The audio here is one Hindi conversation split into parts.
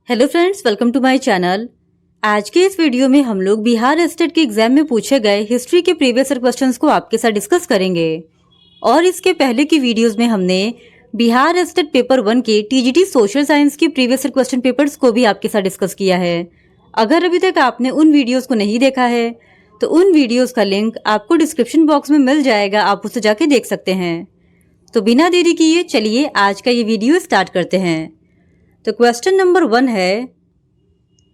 Hello friends, welcome to my channel. आज के इस वीडियो में हम लोग बिहार स्टेट के एग्जाम में पूछे गए हिस्ट्री के प्रीवियस ईयर क्वेश्चंस को आपके साथ डिस्कस करेंगे। और इसके पहले की वीडियोस में हमने बिहार स्टेट पेपर 1 के टीजीटी सोशल साइंस के प्रीवियस ईयर क्वेश्चन पेपर्स को भी आपके साथ डिस्कस किया है। अगर अभी तक आपने उन वीडियोज को नहीं देखा है तो उन वीडियोज का लिंक आपको डिस्क्रिप्शन बॉक्स में मिल जाएगा, आप उसे जाके देख सकते हैं। तो बिना देरी किए चलिए आज का ये वीडियो स्टार्ट करते हैं। तो क्वेश्चन नंबर 1 है,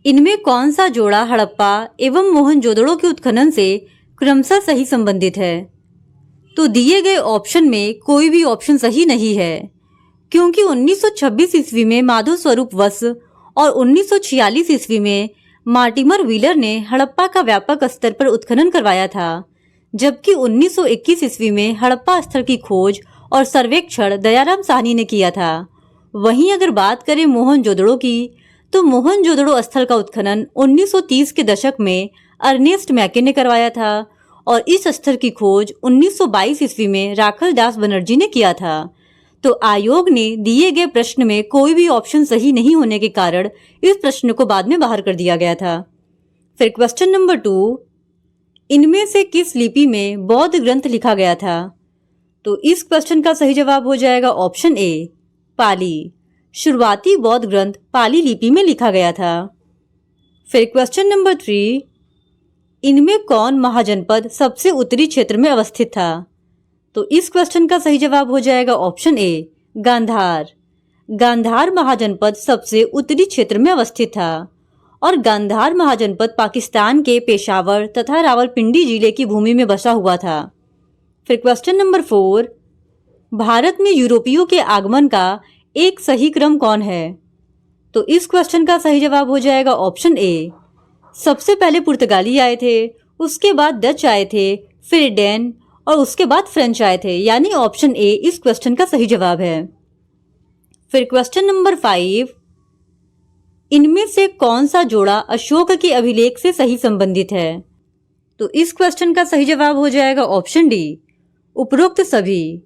इनमें कौन सा जोड़ा हड़प्पा एवं मोहनजोदड़ो के उत्खनन से क्रमशः सही संबंधित है? तो दिए गए ऑप्शन में कोई भी ऑप्शन सही नहीं है, क्योंकि 1926 ईस्वी में माधव स्वरूप वस और 1946 ईस्वी में मार्टिमर व्हीलर ने हड़प्पा का व्यापक स्तर पर उत्खनन करवाया था, जबकि 1921 ईस्वी में हड़प्पा स्थल की खोज और सर्वेक्षण दयाराम साहनी ने किया था। वहीं अगर बात करें मोहनजोदड़ो की, तो मोहनजोदड़ो स्थल का उत्खनन 1930 के दशक में अर्नेस्ट मैके ने करवाया था और इस स्थल की खोज 1922 ईस्वी में राखल दास बनर्जी ने किया था। तो आयोग ने दिए गए प्रश्न में कोई भी ऑप्शन सही नहीं होने के कारण इस प्रश्न को बाद में बाहर कर दिया गया था। फिर क्वेश्चन नंबर 2, इनमें से किस लिपि में बौद्ध ग्रंथ लिखा गया था? तो इस क्वेश्चन का सही जवाब हो जाएगा ऑप्शन ए, पाली। शुरुआती बौद्ध ग्रंथ पाली लिपि में लिखा गया था। फिर क्वेश्चन नंबर 3, इनमें कौन महाजनपद सबसे उत्तरी क्षेत्र में अवस्थित था? तो इस क्वेश्चन का सही जवाब हो जाएगा ऑप्शन ए, गांधार। गांधार महाजनपद सबसे उत्तरी क्षेत्र में अवस्थित था और गांधार महाजनपद पाकिस्तान के पेशावर तथा रावलपिंडी जिले की भूमि में बसा हुआ था। फिर क्वेश्चन नंबर 4, भारत में यूरोपियों के आगमन का एक सही क्रम कौन है? तो इस क्वेश्चन का सही जवाब हो जाएगा ऑप्शन ए, सबसे पहले पुर्तगाली आए थे, उसके बाद डच आए थे, फिर डेन और उसके बाद फ्रेंच आए थे, यानी ऑप्शन ए इस क्वेश्चन का सही जवाब है। फिर क्वेश्चन नंबर 5, इनमें से कौन सा जोड़ा अशोक के अभिलेख से सही संबंधित है? तो इस क्वेश्चन का सही जवाब हो जाएगा ऑप्शन डी, उपरोक्त सभी।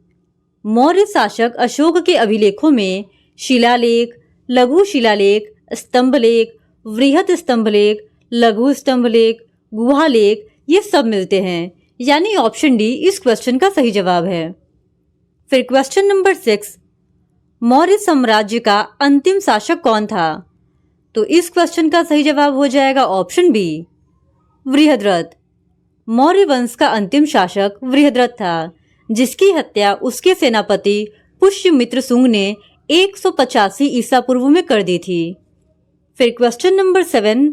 मौर्य शासक अशोक के अभिलेखों में शिलालेख, लघु शिलालेख, स्तंभलेख, वृहत स्तंभलेख, लघु स्तंभलेख, गुहालेख ये सब मिलते हैं, यानी ऑप्शन डी इस क्वेश्चन का सही जवाब है। फिर क्वेश्चन नंबर 6, मौर्य साम्राज्य का अंतिम शासक कौन था? तो इस क्वेश्चन का सही जवाब हो जाएगा ऑप्शन बी, वृहद्रथ। मौर्य वंश का अंतिम शासक वृहद्रथ था, जिसकी हत्या उसके सेनापति पुष्यमित्र शुंग ने 185 ईसा पूर्व में कर दी थी। फिर क्वेश्चन नंबर 7,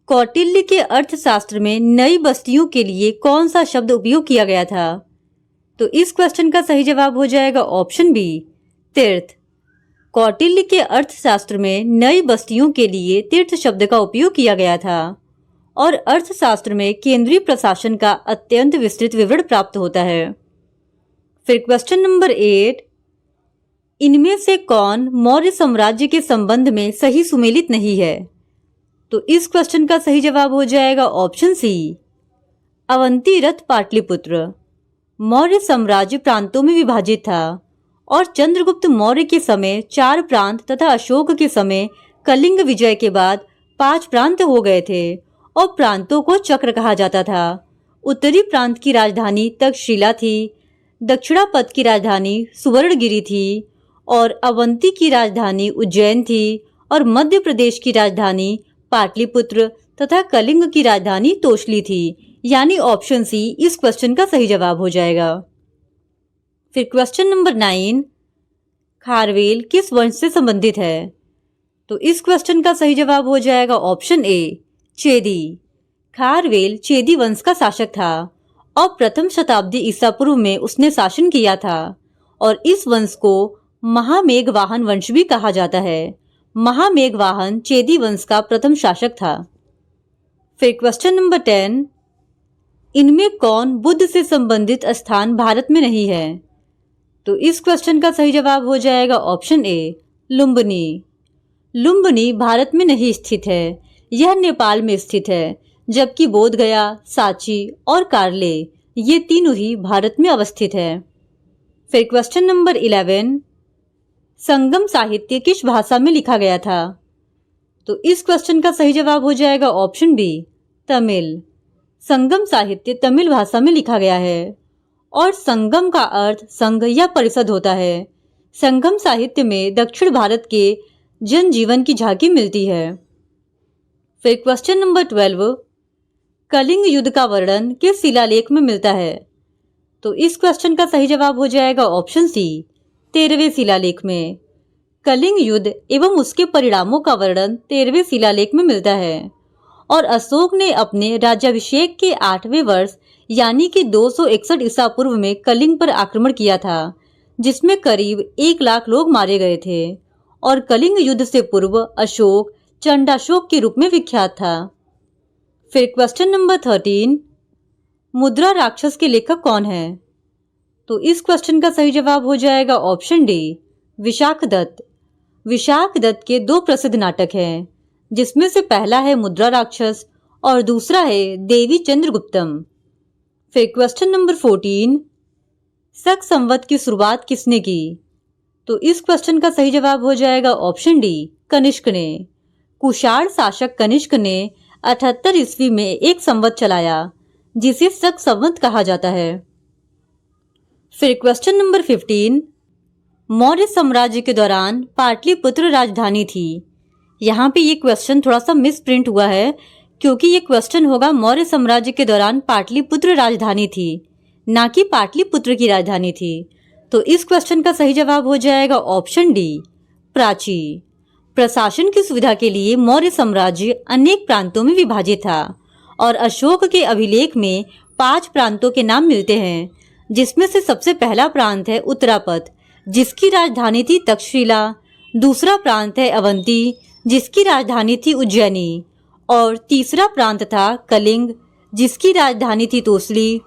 कौटिल्य के अर्थशास्त्र में नई बस्तियों के लिए कौन सा शब्द उपयोग किया गया था? तो इस क्वेश्चन का सही जवाब हो जाएगा ऑप्शन बी, तीर्थ। कौटिल्य के अर्थशास्त्र में नई बस्तियों के लिए तीर्थ शब्द का उपयोग किया गया था और अर्थशास्त्र में केंद्रीय प्रशासन का अत्यंत विस्तृत विवरण प्राप्त होता है। फिर क्वेश्चन नंबर 8, इनमें से कौन मौर्य साम्राज्य के संबंध में सही सुमेलित नहीं है? तो इस क्वेश्चन का सही जवाब हो जाएगा ऑप्शन सी, अवंती रथ पाटलिपुत्र। मौर्य साम्राज्य प्रांतों में विभाजित था और चंद्रगुप्त मौर्य के समय 4 प्रांत तथा अशोक के समय कलिंग विजय के बाद 5 प्रांत हो गए थे और प्रांतों को चक्र कहा जाता था। उत्तरी प्रांत की राजधानी तक्षशिला थी, दक्षिणापथ की राजधानी सुवर्णगिरी थी और अवंती की राजधानी उज्जैन थी और मध्य प्रदेश की राजधानी पाटलिपुत्र तथा कलिंग की राजधानी तोशली थी, यानी ऑप्शन सी इस क्वेश्चन का सही जवाब हो जाएगा। फिर क्वेश्चन नंबर 9, खारवेल किस वंश से संबंधित है? तो इस क्वेश्चन का सही जवाब हो जाएगा ऑप्शन ए, चेदी। खारवेल चेदी वंश का शासक था और प्रथम शताब्दी ईसा पूर्व में उसने शासन किया था और इस वंश को महामेघवाहन वंश भी कहा जाता है। महामेघवाहन चेदी वंश का प्रथम शासक था। फिर क्वेश्चन नंबर 10, इनमें कौन बुद्ध से संबंधित स्थान भारत में नहीं है? तो इस क्वेश्चन का सही जवाब हो जाएगा ऑप्शन ए, लुम्बिनी। लुम्बिनी भारत में नहीं स्थित है, यह नेपाल में स्थित है, जबकि बोधगया, सांची और कार्ले ये तीनों ही भारत में अवस्थित है। फिर क्वेश्चन नंबर 11, संगम साहित्य किस भाषा में लिखा गया था? तो इस क्वेश्चन का सही जवाब हो जाएगा ऑप्शन बी, तमिल। संगम साहित्य तमिल भाषा में लिखा गया है और संगम का अर्थ संघ या परिषद होता है। संगम साहित्य में दक्षिण भारत के जनजीवन की झांकी मिलती है। फिर क्वेश्चन नंबर 12, कलिंग युद्ध का वर्णन किस शिलालेख में मिलता है? तो इस क्वेश्चन का सही जवाब हो जाएगा ऑप्शन सी, 13वें शिलालेख में। कलिंग युद्ध एवं उसके परिणामों का वर्णन 13वें शिलालेख में मिलता है और अशोक ने अपने राज्याभिषेक के 8वें वर्ष यानी कि 261 ईसा पूर्व में कलिंग पर आक्रमण किया था, जिसमें करीब 1 लाख लोग मारे गए थे और कलिंग युद्ध से पूर्व अशोक चंडाशोक के रूप में विख्यात था। फिर क्वेश्चन नंबर 13, मुद्रा राक्षस के लेखक कौन है? तो इस क्वेश्चन का सही जवाब हो जाएगा ऑप्शन डी, विशाख दत्त। विशाख दत्त के 2 प्रसिद्ध नाटक हैं, जिसमें से पहला है मुद्रा राक्षस और दूसरा है देवी चंद्रगुप्तम। फिर क्वेश्चन नंबर 14, शक संवत की शुरुआत किसने की? तो इस क्वेश्चन का सही जवाब हो जाएगा ऑप्शन डी, कनिष्क ने। कुषाण शासक कनिष्क ने 78 ईस्वी में एक संवत चलाया, जिसे शक संवत कहा जाता है। फिर क्वेश्चन नंबर 15, मौर्य साम्राज्य के दौरान पाटलिपुत्र राजधानी थी। यहाँ पे ये क्वेश्चन थोड़ा सा मिस प्रिंट हुआ है, क्योंकि ये क्वेश्चन होगा मौर्य साम्राज्य के दौरान पाटलिपुत्र राजधानी थी, ना कि पाटलिपुत्र की राजधानी थी। तो इस क्वेश्चन का सही जवाब हो जाएगा ऑप्शन डी, प्राची। प्रशासन की सुविधा के लिए मौर्य साम्राज्य अनेक प्रांतों में विभाजित था और अशोक के अभिलेख में 5 प्रांतों के नाम मिलते हैं, जिसमें से सबसे पहला प्रांत है उत्तरापथ, जिसकी राजधानी थी तक्षशिला। दूसरा प्रांत है अवंती, जिसकी राजधानी थी उज्जैनी और तीसरा प्रांत था कलिंग, जिसकी राजधानी थी तोसली।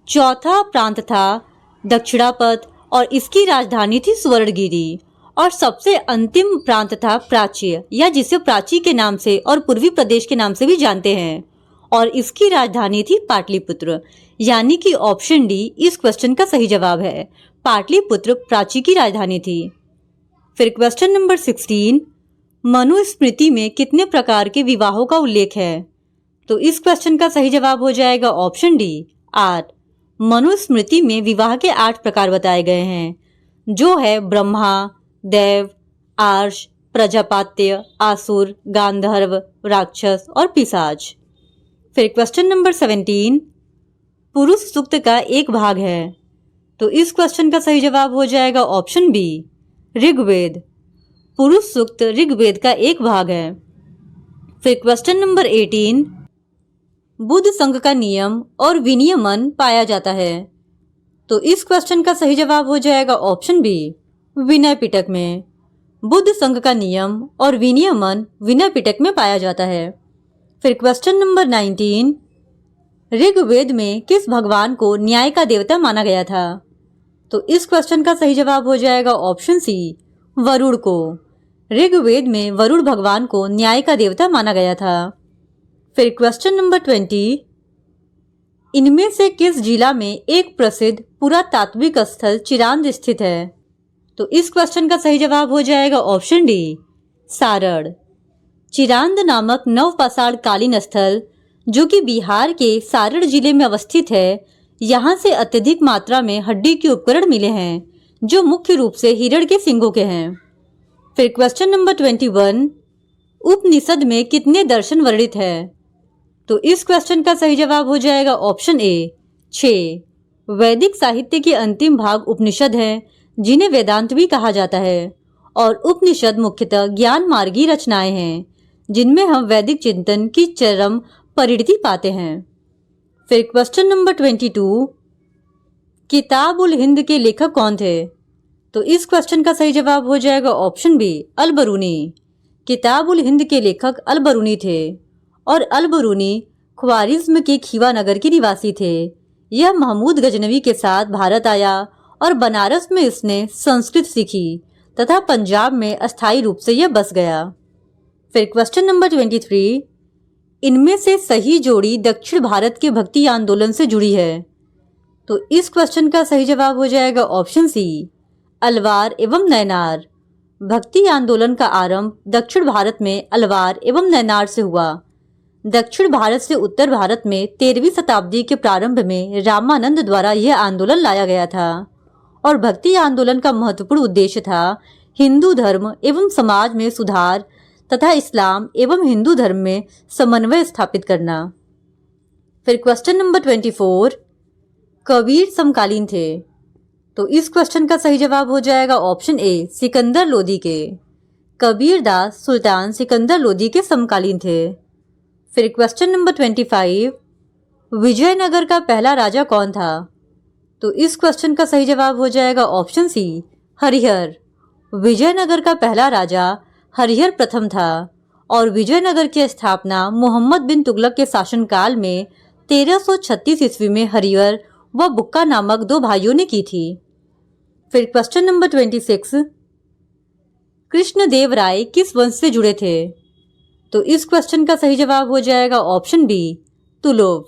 चौथा प्रांत था दक्षिणापथ और इसकी राजधानी थी सुवर्णगिरी और सबसे अंतिम प्रांत था प्राच्य, या जिसे प्राची के नाम से और पूर्वी प्रदेश के नाम से भी जानते हैं, और इसकी राजधानी थी पाटलिपुत्र। यानी कि ऑप्शन डी इस क्वेश्चन का सही जवाब है, पाटलिपुत्र प्राची की राजधानी थी। फिर क्वेश्चन नंबर 16, मनुस्मृति में कितने प्रकार के विवाहों का उल्लेख है? तो इस क्वेश्चन का सही जवाब हो जाएगा ऑप्शन डी, 8। मनुस्मृति में विवाह के 8 प्रकार बताए गए हैं, जो है ब्रह्मा, देव, आर्ष, प्रजापात्य, आसुर, गांधर्व, राक्षस और पिशाच। फिर क्वेश्चन नंबर 17, पुरुष सूक्त का एक भाग है। तो इस क्वेश्चन का सही जवाब हो जाएगा ऑप्शन बी, ऋग्वेद। पुरुष सूक्त ऋग्वेद का एक भाग है। फिर क्वेश्चन नंबर 18, बुद्ध संघ का नियम और विनियमन पाया जाता है। तो इस क्वेश्चन का सही जवाब हो जाएगा ऑप्शन बी, विनय पिटक में। बुद्ध संघ का नियम और विनियमन विनय पिटक में पाया जाता है। फिर क्वेश्चन नंबर 19, ऋग्वेद में किस भगवान को न्याय का देवता माना गया था? तो इस क्वेश्चन का सही जवाब हो जाएगा ऑप्शन सी, वरुण को। ऋग्वेद में वरुण भगवान को न्याय का देवता माना गया था। फिर क्वेश्चन नंबर 20, इनमें से किस जिला में एक प्रसिद्ध पुरातात्विक स्थल चिरांद स्थित है? तो इस क्वेश्चन का सही जवाब हो जाएगा ऑप्शन डी, सारण। चिरांद नामक नवपाषाण कालीन स्थल, जो कि बिहार के सारण जिले में अवस्थित है, यहाँ से अत्यधिक मात्रा में हड्डी के उपकरण मिले हैं, जो मुख्य रूप से हिरण के सींगों के हैं। फिर क्वेश्चन नंबर 21, उपनिषद में कितने दर्शन वर्णित है? तो इस क्वेश्चन का सही जवाब हो जाएगा ऑप्शन ए, 6। वैदिक साहित्य के अंतिम भाग उपनिषद हैं, जिन्हें वेदांत भी कहा जाता है, और उपनिषद मुख्यतः ज्ञान मार्गी रचनाएं हैं, जिनमें हम वैदिक चिंतन की चरम परिणति पाते हैं। फिर क्वेश्चन नंबर 22, किताब उल हिंद के लेखक कौन थे? तो इस क्वेश्चन का सही जवाब हो जाएगा ऑप्शन बी, अल-बरूनी। किताब उल हिंद के लेखक अल-बरूनी थे और अल-बरूनी ख्वारिज्म के खीवा नगर के निवासी थे। यह महमूद गजनवी के साथ भारत आया और बनारस में इसने संस्कृत सीखी तथा पंजाब में अस्थायी रूप से यह बस गया। फिर क्वेश्चन नंबर 23, इनमें से सही जोड़ी दक्षिण भारत के भक्ति आंदोलन से जुड़ी है। तो इस क्वेश्चन का सही जवाब हो जाएगा ऑप्शन सी, अलवार एवं नैनार। भक्ति आंदोलन का आरंभ दक्षिण भारत में अलवार एवं नैनार से हुआ। दक्षिण भारत से उत्तर भारत में 13वीं शताब्दी के प्रारंभ में रामानंद द्वारा यह आंदोलन लाया गया था और भक्ति आंदोलन का महत्वपूर्ण उद्देश्य था हिंदू धर्म एवं समाज में सुधार तथा इस्लाम एवं हिंदू धर्म में समन्वय स्थापित करना। फिर क्वेश्चन नंबर 24, कबीर समकालीन थे। तो इस क्वेश्चन का सही जवाब हो जाएगा ऑप्शन ए, सिकंदर लोदी के। कबीर दास सुल्तान सिकंदर लोदी के समकालीन थे। फिर क्वेश्चन नंबर 25, विजयनगर का पहला राजा कौन था। तो इस क्वेश्चन का सही जवाब हो जाएगा ऑप्शन सी, हरिहर। विजयनगर का पहला राजा हरिहर प्रथम था और विजयनगर की स्थापना मोहम्मद बिन तुगलक के शासनकाल में 1336 ईस्वी में हरिहर व बुक्का नामक दो भाइयों ने की थी। फिर क्वेश्चन नंबर 26, कृष्णदेव राय किस वंश से जुड़े थे। तो इस क्वेश्चन का सही जवाब हो जाएगा ऑप्शन बी, तुलुव।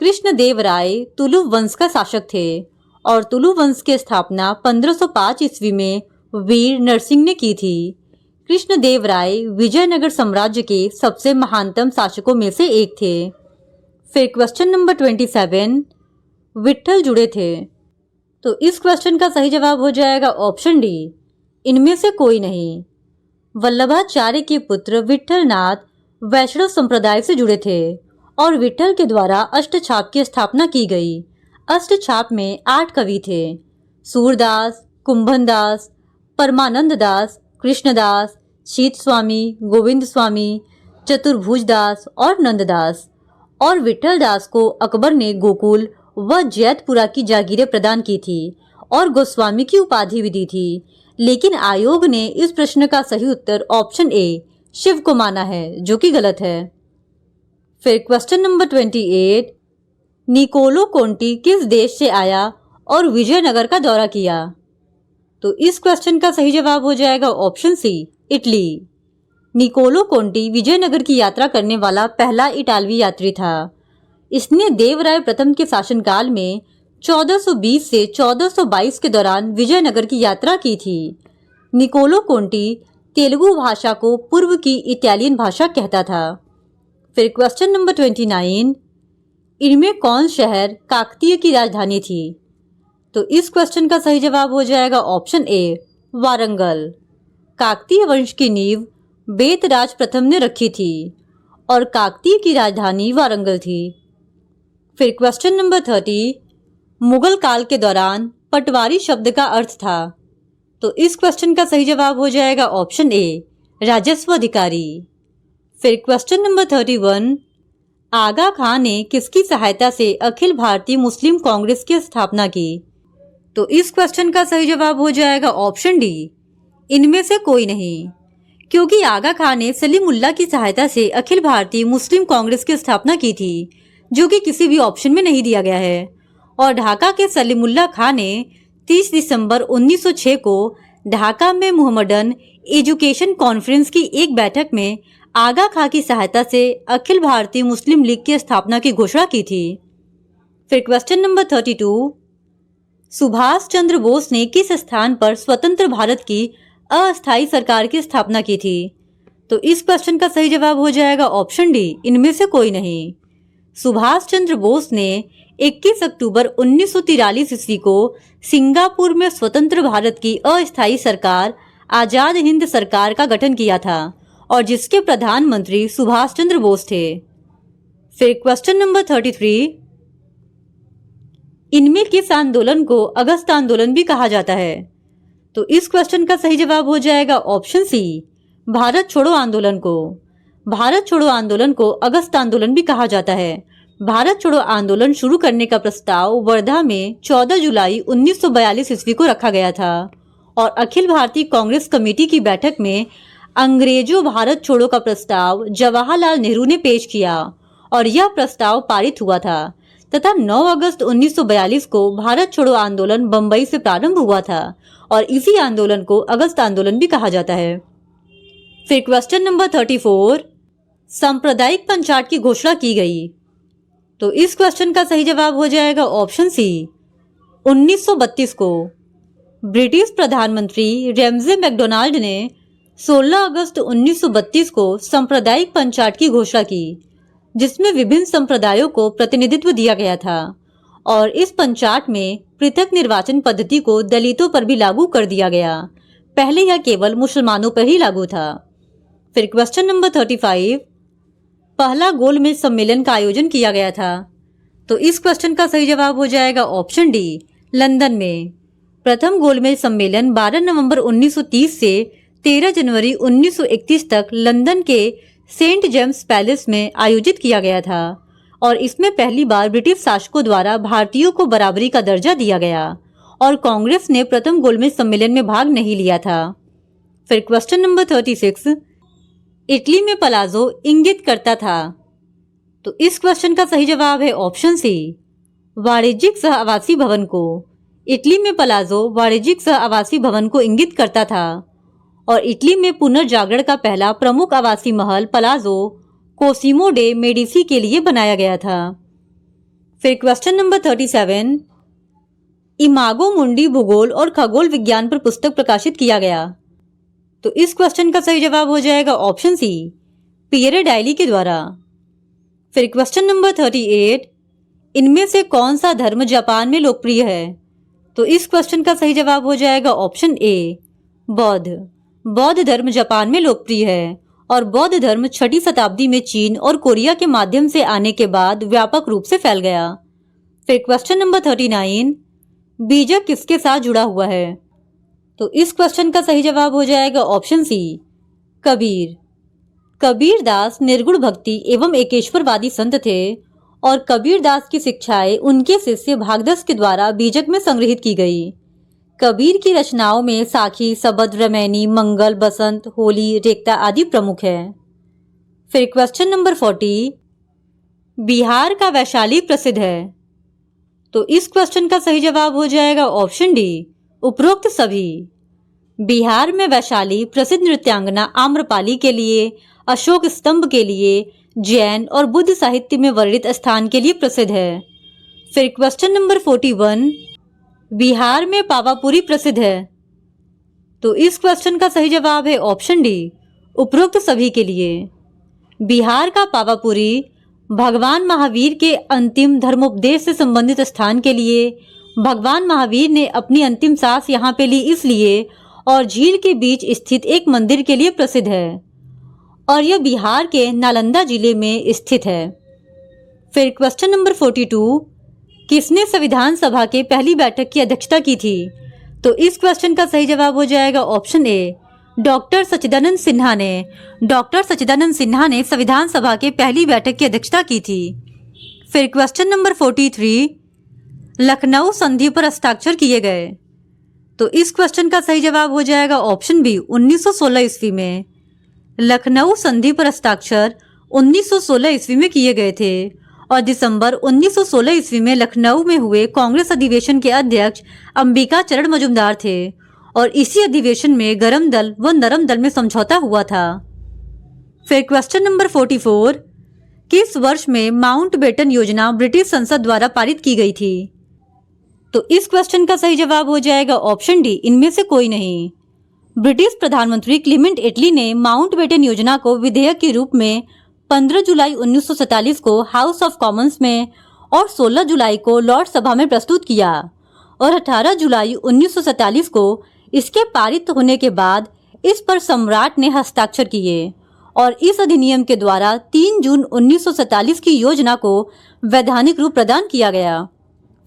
कृष्णदेव राय तुलुव वंश का शासक थे और तुलुव वंश की स्थापना 1505 ईस्वी में वीर नरसिंह ने की थी। कृष्णदेव राय विजयनगर साम्राज्य के सबसे महानतम शासकों में से एक थे। फिर क्वेश्चन नंबर 27, विट्ठल जुड़े थे। तो इस क्वेश्चन का सही जवाब हो जाएगा ऑप्शन डी, इनमें से कोई नहीं। वल्लभाचार्य के पुत्र विट्ठलनाथ वैष्णव संप्रदाय से जुड़े थे और विट्ठल के द्वारा अष्टछाप की स्थापना की गई। अष्टछाप में 8 कवि थे, सूरदास, कुंभनदास, परमानंद दास, कृष्णदास, शीत स्वामी, गोविंद स्वामी, चतुर्भुज दास और नंददास। और विट्ठल दास को अकबर ने गोकुल व जैतपुरा की जागीरें प्रदान की थी और गोस्वामी की उपाधि भी दी थी, लेकिन आयोग ने इस प्रश्न का सही उत्तर ऑप्शन ए, शिव को माना है, जो कि गलत है। फिर क्वेश्चन नंबर 28, निकोलो कोंटी किस देश से आया और विजयनगर का दौरा किया। तो इस क्वेश्चन का सही जवाब हो जाएगा option C, Italy. Niccolo Conti Vijayanagar की यात्रा करने वाला पहला इटालवी यात्री था। इसने देवराय प्रथम के शासनकाल में 1420 से 1422 के दौरान विजयनगर की यात्रा की थी। निकोलो कोंटी तेलुगु भाषा को पूर्व की इटालियन भाषा कहता था। फिर क्वेश्चन नंबर 29, इनमें कौन शहर काकतीय की राजधानी थी। तो इस क्वेश्चन का सही जवाब हो जाएगा ऑप्शन ए, वारंगल। काकतीय वंश की नींव बेतराज प्रथम ने रखी थी और काकतीय की राजधानी वारंगल थी। फिर क्वेश्चन नंबर 30, मुगल काल के दौरान पटवारी शब्द का अर्थ था। तो इस क्वेश्चन का सही जवाब हो जाएगा ऑप्शन ए, राजस्व अधिकारी। फिर क्वेश्चन नंबर 31, आगा खान ने किसकी सहायता से अखिल भारतीय मुस्लिम कांग्रेस की स्थापना की। तो इस क्वेश्चन का सही जवाब हो जाएगा ऑप्शन डी, इनमें से कोई नहीं, क्योंकि आगा खान ने सलीमुल्लाह की सहायता से अखिल भारतीय मुस्लिम कांग्रेस की स्थापना की थी, जो कि किसी भी ऑप्शन में नहीं दिया गया है। और ढाका के सलीमुल्लाह खान ने 30 दिसंबर 1906 को ढाका में मुहम्मदन एजुकेशन कॉन्फ्रेंस की एक बैठक में आगा खां की सहायता से अखिल भारतीय मुस्लिम लीग की स्थापना की घोषणा की थी। फिर क्वेश्चन नंबर 32, सुभाष चंद्र बोस ने किस स्थान पर स्वतंत्र भारत की अस्थायी सरकार की स्थापना की थी। तो इस क्वेश्चन का सही जवाब हो जाएगा ऑप्शन डी, इनमें से कोई नहीं। सुभाष चंद्र बोस ने 21 अक्टूबर 1943 ईस्वी को सिंगापुर में स्वतंत्र भारत की अस्थायी सरकार आजाद हिंद सरकार का गठन किया था और जिसके प्रधानमंत्री सुभाष चंद्र बोस थे। फिर क्वेश्चन नंबर 33, इनमें किस आंदोलन को अगस्त आंदोलन भी कहा जाता है। तो इस क्वेश्चन का सही जवाब हो जाएगा ऑप्शन सी, भारत छोड़ो आंदोलन को। भारत छोड़ो आंदोलन को अगस्त आंदोलन भी कहा जाता है। भारत छोड़ो आंदोलन शुरू करने का प्रस्ताव वर्धा में 14 जुलाई 1942 ईस्वी को रखा गया था और अखिल भारतीय कांग्रेस कमेटी की बैठक में अंग्रेजों भारत छोड़ो का प्रस्ताव जवाहरलाल नेहरू ने पेश किया और यह प्रस्ताव पारित हुआ था तथा 9 अगस्त 1942 को भारत छोड़ो आंदोलन बंबई से प्रारंभ हुआ था और इसी आंदोलन को अगस्त आंदोलन भी कहा जाता है। फिर क्वेश्चन नंबर 34, सांप्रदायिक पंचायत की घोषणा की गई। तो इस क्वेश्चन का सही जवाब हो जाएगा ऑप्शन सी, 1932 को। ब्रिटिश प्रधानमंत्री रैमजे मैकडोनाल्ड ने 16 अगस्त 1932 को सांप्रदायिक पंचायत की घोषणा की, जिसमें विभिन्न संप्रदायों को प्रतिनिधित्व दिया गया था और इस पंचायत में पृथक निर्वाचन पद्धति को दलितों पर भी लागू कर दिया गया। पहले यह केवल मुसलमानों पर ही लागू था। फिर क्वेश्चन नंबर 35, पहला गोलमेज सम्मेलन का आयोजन किया गया था। तो इस क्वेश्चन का सही जवाब हो जाएगा ऑप्शन डी, लंदन में। प्रथम गोलमेज सम्मेलन 12 नवंबर 1930 से 13 जनवरी 1931 तक लंदन के सेंट जेम्स पैलेस में आयोजित किया गया था और इसमें पहली बार ब्रिटिश शासकों द्वारा भारतीयों को बराबरी का दर्जा दिया गया और कांग्रेस ने प्रथम गोलमेज सम्मेलन में भाग नहीं लिया था। फिर क्वेश्चन नंबर 36, इटली में पलाज़ो इंगित करता था। तो इस क्वेश्चन का सही जवाब है ऑप्शन सी, वाणिज्यिक सह आवासीय भवन को। इटली में पलाज़ो वाणिज्यिक सह आवासीय भवन को इंगित करता था और इटली में पुनर्जागरण का पहला प्रमुख आवासीय महल पलाज़ो कोसिमो डे मेडिसी के लिए बनाया गया था। फिर क्वेश्चन नंबर 37, इमागो मुंडी भूगोल और खगोल विज्ञान पर पुस्तक प्रकाशित किया गया। तो इस क्वेश्चन का सही जवाब हो जाएगा ऑप्शन सी, पियरे डायली के द्वारा। फिर क्वेश्चन नंबर 38, इनमें से कौन सा धर्म जापान में लोकप्रिय है। तो इस क्वेश्चन का सही जवाब हो जाएगा ऑप्शन ए, बौद्ध। बौद्ध धर्म जापान में लोकप्रिय है और बौद्ध धर्म 6वीं शताब्दी में चीन और कोरिया के माध्यम से आने के बाद व्यापक रूप से फैल गया। फिर क्वेश्चन नंबर 39, बीजक किसके साथ जुड़ा हुआ है। तो इस क्वेश्चन का सही जवाब हो जाएगा ऑप्शन सी, कबीर। कबीर दास निर्गुण भक्ति एवं एकेश्वरवादी संत थे और कबीर दास की शिक्षाएं उनके शिष्य भागदस के द्वारा बीजक में संग्रहित की गई। कबीर की रचनाओं में साखी, सबद, रमैनी, मंगल, बसंत, होली, रेखता आदि प्रमुख है। फिर क्वेश्चन नंबर 40, बिहार का वैशाली प्रसिद्ध है। तो इस क्वेश्चन का सही जवाब हो जाएगा ऑप्शन डी, उपरोक्त सभी। बिहार में वैशाली प्रसिद्ध नृत्यांगना आम्रपाली के लिए, अशोक स्तंभ के लिए, जैन और बुद्ध साहित्य में वर्णित स्थान के लिए प्रसिद्ध है। फिर क्वेश्चन नंबर 41, बिहार में पावापुरी प्रसिद्ध है। तो इस क्वेश्चन का सही जवाब है ऑप्शन डी, उपरोक्त सभी के लिए। बिहार का पावापुरी भगवान महावीर के अंतिम धर्मोपदेश से संबंधित स्थान के लिए, भगवान महावीर ने अपनी अंतिम सांस यहाँ पे ली इसलिए, और झील के बीच स्थित एक मंदिर के लिए प्रसिद्ध है और यह बिहार के नालंदा जिले में स्थित है। फिर क्वेश्चन नंबर 42, किसने संविधान सभा के पहली बैठक की अध्यक्षता की थी। तो इस क्वेश्चन का सही जवाब हो जाएगा ऑप्शन ए, डॉक्टर सच्चिदानंद सिन्हा ने। डॉक्टर सच्चिदानंद सिन्हा ने संविधान सभा के पहली बैठक की अध्यक्षता की थी। फिर क्वेश्चन नंबर 43, लखनऊ संधि पर हस्ताक्षर किए गए। तो इस क्वेश्चन का सही जवाब हो जाएगा ऑप्शन बी, 1916 ईस्वी में। लखनऊ संधि पर हस्ताक्षर 1916 ईस्वी में किए गए थे और दिसंबर 1916 ईस्वी में लखनऊ में हुए कांग्रेस अधिवेशन के अध्यक्ष अंबिका चरण मजूमदार थे और इसी अधिवेशन में गरम दल व नरम दल में समझौता हुआ था। फिर क्वेश्चन नंबर 44, किस वर्ष में माउंटबेटन योजना ब्रिटिश संसद द्वारा पारित की गई थी। तो इस क्वेश्चन का सही जवाब हो जाएगा ऑप्शन डी, इनमें से कोई नहीं। ब्रिटिश प्रधानमंत्री क्लीमेंट एटली ने माउंटबेटन योजना को विधेयक के रूप में 15 जुलाई 1947 को हाउस ऑफ कॉमन्स में और 16 जुलाई को लॉर्ड सभा में प्रस्तुत किया और 18 जुलाई 1947 को इसके पारित होने के बाद इस पर सम्राट ने हस्ताक्षर किए और इस अधिनियम के द्वारा 3 जून 1947 की योजना को वैधानिक रूप प्रदान किया गया।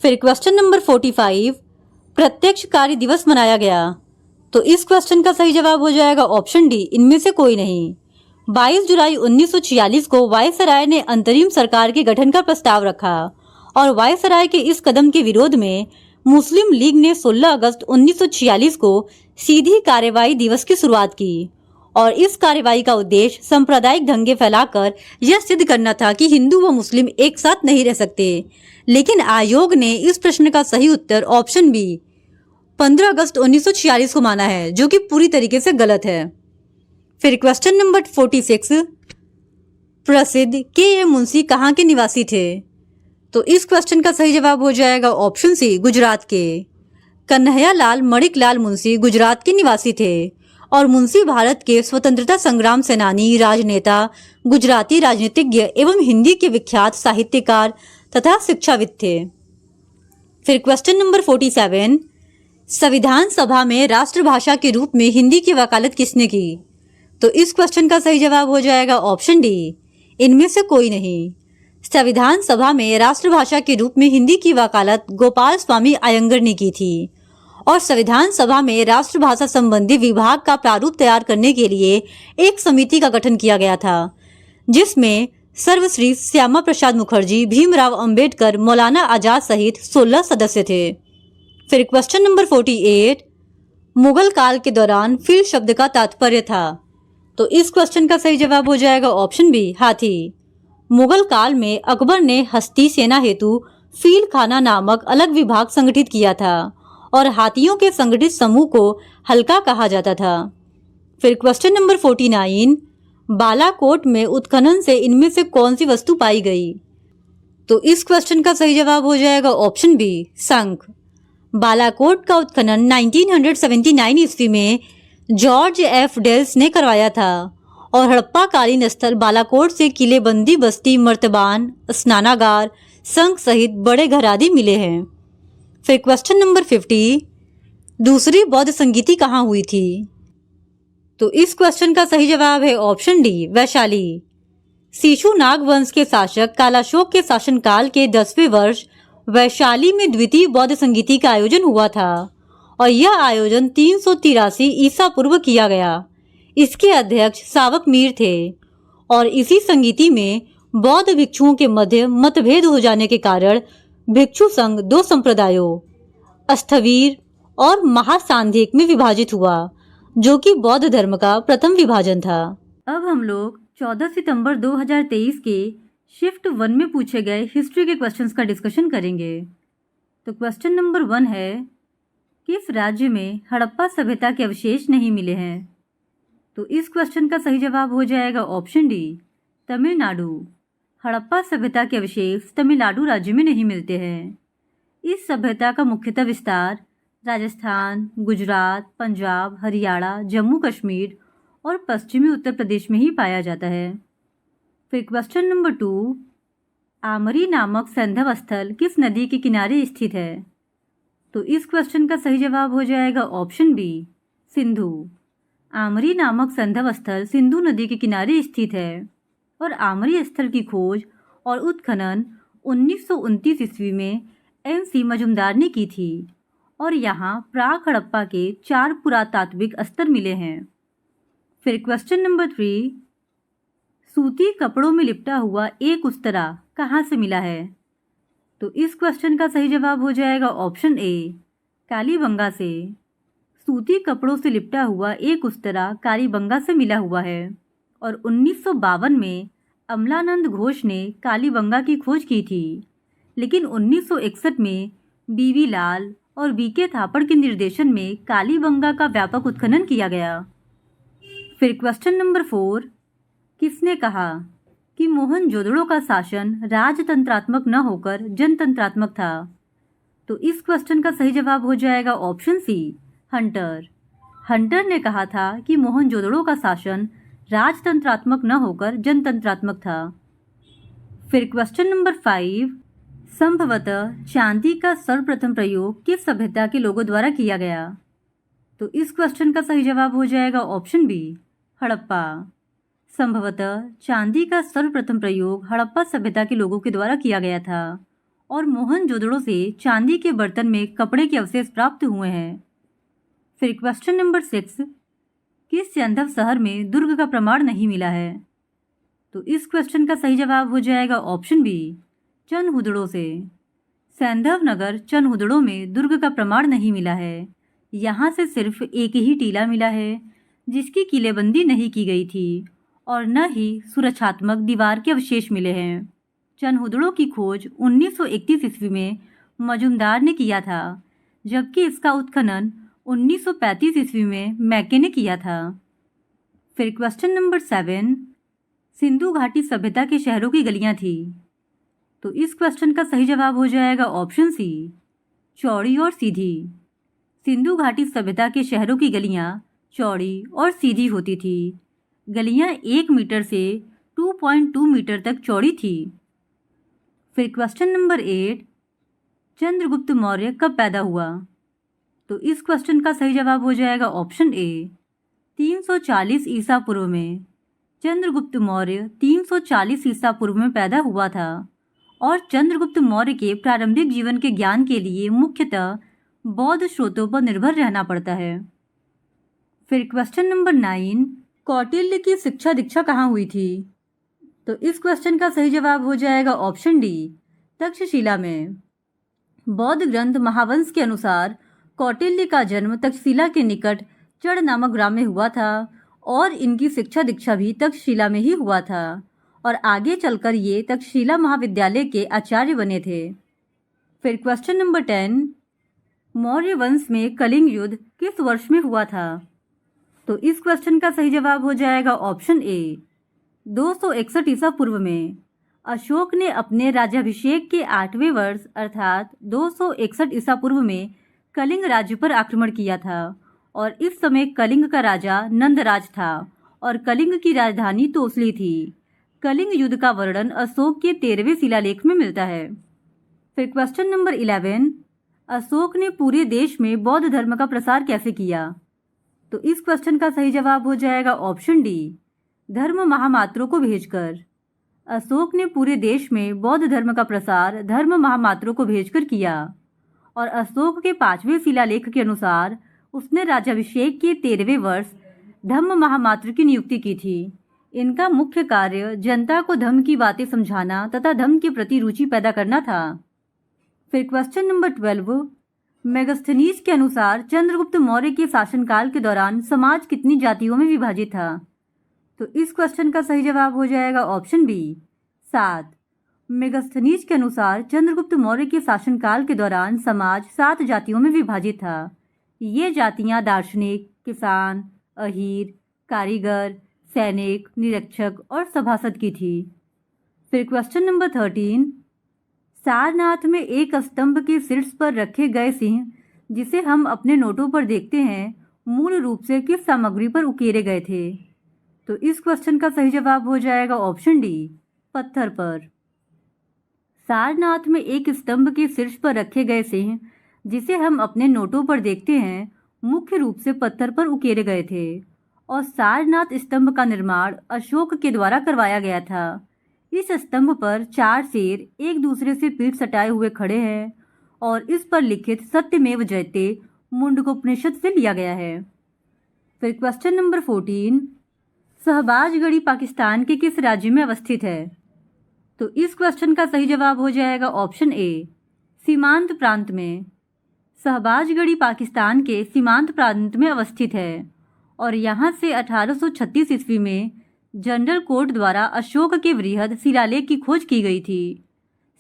फिर क्वेश्चन नंबर 45, प्रत्यक्ष कार्य दिवस मनाया गया। तो इस क्वेश्चन का सही जवाब हो जाएगा ऑप्शन डी, इनमें से कोई नहीं। 22 जुलाई 1946 को वायसराय ने अंतरिम सरकार के गठन का प्रस्ताव रखा और वायसराय के इस कदम के विरोध में मुस्लिम लीग ने 16 अगस्त 1946 को सीधी कार्यवाही दिवस की शुरुआत की और इस कार्यवाही का उद्देश्य सांप्रदायिक दंगे फैलाकर यह सिद्ध करना था कि हिंदू व मुस्लिम एक साथ नहीं रह सकते। लेकिन आयोग ने इस प्रश्न का सही उत्तर ऑप्शन बी 15 अगस्त 1946 को माना है, जो कि पूरी तरीके से गलत है। फिर क्वेश्चन नंबर 46, प्रसिद्ध के मुंशी कहाँ के निवासी थे। तो इस क्वेश्चन का सही जवाब हो जाएगा ऑप्शन सी, गुजरात के। कन्हैयालाल मणिकलाल मुंशी गुजरात के निवासी थे और मुंशी भारत के स्वतंत्रता संग्राम सेनानी, राजनेता, गुजराती राजनीतिज्ञ एवं हिंदी के विख्यात साहित्यकार तथा शिक्षाविद थे। फिर क्वेश्चन नंबर 47, संविधान सभा में राष्ट्रभाषा के रूप में हिंदी की वकालत किसने की? तो इस क्वेश्चन का सही जवाब हो जाएगा ऑप्शन डी, इनमें से कोई नहीं। संविधान सभा में राष्ट्रभाषा के रूप में हिंदी की वकालत गोपाल स्वामी अयंगर ने की थी और संविधान सभा में राष्ट्रभाषा संबंधी विभाग का प्रारूप तैयार करने के लिए एक समिति का गठन किया गया था, जिसमें सर्वश्री श्यामा प्रसाद मुखर्जी, भीमराव अंबेडकर, मौलाना आजाद सहित 16 सदस्य थे। फिर क्वेश्चन नंबर 48, मुगल काल के दौरान फील शब्द का तात्पर्य था। तो इस क्वेश्चन का सही जवाब हो जाएगा ऑप्शन बी, हाथी। मुगल काल में अकबर ने हस्ती सेना हेतु फील खाना नामक अलग विभाग संगठित किया था और हाथियों के संगठित समूह को हल्का कहा जाता था। फिर क्वेश्चन नंबर 49, बालाकोट में उत्खनन से इनमें से कौन सी वस्तु पाई गई? तो इस क्वेश्चन का सही जवाब हो जाएगा ऑप्शन बी, शंख। बालाकोट का उत्खनन 1979 ईस्वी में जॉर्ज एफ डेल्स ने करवाया था और हड़प्पा कालीन स्थल बालाकोट से किलेबंदी बस्ती, मर्तबान, स्नानागार, शंख सहित बड़े घर आदि मिले हैं। फिर क्वेश्चन नंबर 50, दूसरी बौद्ध संगीति कहाँ हुई थी? तो इस क्वेश्चन का सही जवाब है ऑप्शन डी, वैशाली। शिशु नाग वंश के शासक कालाशोक के शासनकाल के 10वें वर्ष वैशाली में द्वितीय बौद्ध संगीति का आयोजन हुआ था और यह आयोजन 383 ईसा पूर्व किया गया। इसके अध्यक्ष सावक मीर थे और इसी संगीति में बौद्ध भिक्षुओं के मध्य मतभेद हो जाने के कारण भिक्षु संघ 2 संप्रदायों स्थवीर और महासांधिक में विभाजित हुआ, जो कि बौद्ध धर्म का प्रथम विभाजन था। अब हम लोग 14 सितंबर 2023 के शिफ्ट 1 में पूछे गए हिस्ट्री के क्वेश्चंस का डिस्कशन करेंगे। तो क्वेश्चन नंबर 1 है, किस राज्य में हड़प्पा सभ्यता के अवशेष नहीं मिले हैं? तो इस क्वेश्चन का सही जवाब हो जाएगा ऑप्शन डी, तमिलनाडु। हड़प्पा सभ्यता के अवशेष तमिलनाडु राज्य में नहीं मिलते हैं। इस सभ्यता का मुख्यतः विस्तार राजस्थान, गुजरात, पंजाब, हरियाणा, जम्मू कश्मीर और पश्चिमी उत्तर प्रदेश में ही पाया जाता है। फिर क्वेश्चन नंबर 2, आमरी नामक सैंधव स्थल किस नदी के किनारे स्थित है? तो इस क्वेश्चन का सही जवाब हो जाएगा ऑप्शन बी, सिंधु। आमरी नामक सैंधव स्थल सिंधु नदी के किनारे स्थित है और आमरी स्थल की खोज और उत्खनन 1929 ईस्वी में एन.सी. मजुमदार ने की थी और यहाँ प्राक हड़प्पा के 4 पुरातात्विक स्तर मिले हैं। फिर क्वेश्चन नंबर 3, सूती कपड़ों में लिपटा हुआ एक उस्तरा कहाँ से मिला है? तो इस क्वेश्चन का सही जवाब हो जाएगा ऑप्शन ए, कालीबंगा से। सूती कपड़ों से लिपटा हुआ एक उस्तरा कालीबंगा से मिला हुआ है और 1952 में अमलानंद घोष ने कालीबंगा की खोज की थी, लेकिन 1961 में बीवी लाल और बीके थापड़ के निर्देशन में कालीबंगा का व्यापक उत्खनन किया गया। फिर क्वेश्चन नंबर 4, किसने कहा कि मोहनजोदड़ो का शासन राजतंत्रात्मक न होकर जनतंत्रात्मक था? तो इस क्वेश्चन का सही जवाब हो जाएगा ऑप्शन सी, हंटर। हंटर ने कहा था कि मोहनजोदड़ो का शासन राजतंत्रात्मक न होकर जनतंत्रात्मक था। फिर क्वेश्चन नंबर 5, संभवतः चांदी का सर्वप्रथम प्रयोग किस सभ्यता के लोगों द्वारा किया गया? तो इस क्वेश्चन का सही जवाब हो जाएगा ऑप्शन बी, हड़प्पा। संभवतः चांदी का सर्वप्रथम प्रयोग हड़प्पा सभ्यता के लोगों के द्वारा किया गया था और मोहनजोदड़ो से चांदी के बर्तन में कपड़े के अवशेष प्राप्त हुए हैं। फिर क्वेश्चन नंबर 6, किस सैंधव शहर में दुर्ग का प्रमाण नहीं मिला है? तो इस क्वेश्चन का सही जवाब हो जाएगा ऑप्शन बी, चनहुदड़ो से। सैंधव नगर चनहुदड़ो में दुर्ग का प्रमाण नहीं मिला है। यहाँ से सिर्फ एक ही टीला मिला है जिसकी किलेबंदी नहीं की गई थी और न ही सुरक्षात्मक दीवार के अवशेष मिले हैं। चनहुदड़ो की खोज 1931 ईस्वी में मजुमदार ने किया था, जबकि इसका उत्खनन 1935 ईस्वी में मैके ने किया था। फिर क्वेश्चन नंबर 7, सिंधु घाटी सभ्यता के शहरों की गलियां थी। तो इस क्वेश्चन का सही जवाब हो जाएगा ऑप्शन सी, चौड़ी और सीधी। सिंधु घाटी सभ्यता के शहरों की गलियां चौड़ी और सीधी होती थी। गलियां 1 मीटर से 2.2 मीटर तक चौड़ी थी। फिर क्वेश्चन नंबर 8, चंद्रगुप्त मौर्य कब पैदा हुआ? तो इस क्वेश्चन का सही जवाब हो जाएगा ऑप्शन ए, 340 ईसा पूर्व में। चंद्रगुप्त मौर्य 340 ईसा पूर्व में पैदा हुआ था और चंद्रगुप्त मौर्य के प्रारंभिक जीवन के ज्ञान के लिए मुख्यतः बौद्ध स्रोतों पर निर्भर रहना पड़ता है। फिर क्वेश्चन नंबर 9, कौटिल्य की शिक्षा दीक्षा कहाँ हुई थी? तो इस क्वेश्चन का सही जवाब हो जाएगा ऑप्शन डी, तक्षशिला में। बौद्ध ग्रंथ महावंश के अनुसार कौटिल्य का जन्म तक्षशिला के निकट चढ़ नामक ग्राम में हुआ था और इनकी शिक्षा दीक्षा भी तक्षशिला में ही हुआ था और आगे चलकर ये तक्षशिला महाविद्यालय के आचार्य बने थे। फिर क्वेश्चन नंबर 10, मौर्य वंश में कलिंग युद्ध किस वर्ष में हुआ था? तो इस क्वेश्चन का सही जवाब हो जाएगा ऑप्शन ए, 261 ईसा पूर्व में। अशोक ने अपने राज्याभिषेक के 8वें वर्ष अर्थात 261 ईसा पूर्व में कलिंग राज्य पर आक्रमण किया था और इस समय कलिंग का राजा नंदराज था और कलिंग की राजधानी तोसली थी। कलिंग युद्ध का वर्णन अशोक के 13वें शिलालेख में मिलता है। फिर क्वेश्चन नंबर 11, अशोक ने पूरे देश में बौद्ध धर्म का प्रसार कैसे किया? तो इस क्वेश्चन का सही जवाब हो जाएगा ऑप्शन डी, धर्म महामात्रों को भेजकर। अशोक ने पूरे देश में बौद्ध धर्म का प्रसार धर्म महामात्रों को भेजकर किया और अशोक के 5वें शिलालेख के अनुसार उसने राज्याभिषेक के 13वें वर्ष धम्म महामात्र की नियुक्ति की थी। इनका मुख्य कार्य जनता को धम्म की बातें समझाना तथा धम्म के प्रति रुचि पैदा करना था। फिर क्वेश्चन नंबर 12, मेगस्थनीज के अनुसार चंद्रगुप्त मौर्य के शासनकाल के दौरान समाज कितनी जातियों में विभाजित था? तो इस क्वेश्चन का सही जवाब हो जाएगा ऑप्शन बी, 7। मेगस्थनीज के अनुसार चंद्रगुप्त मौर्य के शासनकाल के दौरान समाज 7 जातियों में विभाजित था। ये जातियां दार्शनिक, किसान, अहीर, कारीगर, सैनिक, निरीक्षक और सभासद की थी। फिर क्वेश्चन नंबर 13, सारनाथ में एक स्तंभ के शीर्ष पर रखे गए सिंह जिसे हम अपने नोटों पर देखते हैं मूल रूप से किस सामग्री पर उकेरे गए थे? तो इस क्वेश्चन का सही जवाब हो जाएगा ऑप्शन डी, पत्थर पर। सारनाथ में एक स्तंभ के शीर्ष पर रखे गए सिंह जिसे हम अपने नोटों पर देखते हैं मुख्य रूप से पत्थर पर उकेरे गए थे और सारनाथ स्तंभ का निर्माण अशोक के द्वारा करवाया गया था। इस स्तंभ पर 4 शेर एक दूसरे से पीठ सटाए हुए खड़े हैं और इस पर लिखित सत्यमेव जयते मुंडकोपनिषद से लिया गया है। फिर क्वेश्चन नंबर 14, शहबाजगढ़ी पाकिस्तान के किस राज्य में अवस्थित है? तो इस क्वेश्चन का सही जवाब हो जाएगा ऑप्शन ए, सीमांत प्रांत में। शहबाजगढ़ी पाकिस्तान के सीमांत प्रांत में अवस्थित है और यहाँ से 1836 ईस्वी में जनरल कोर्ट द्वारा अशोक के वृहद शिलालेख की खोज की गई थी।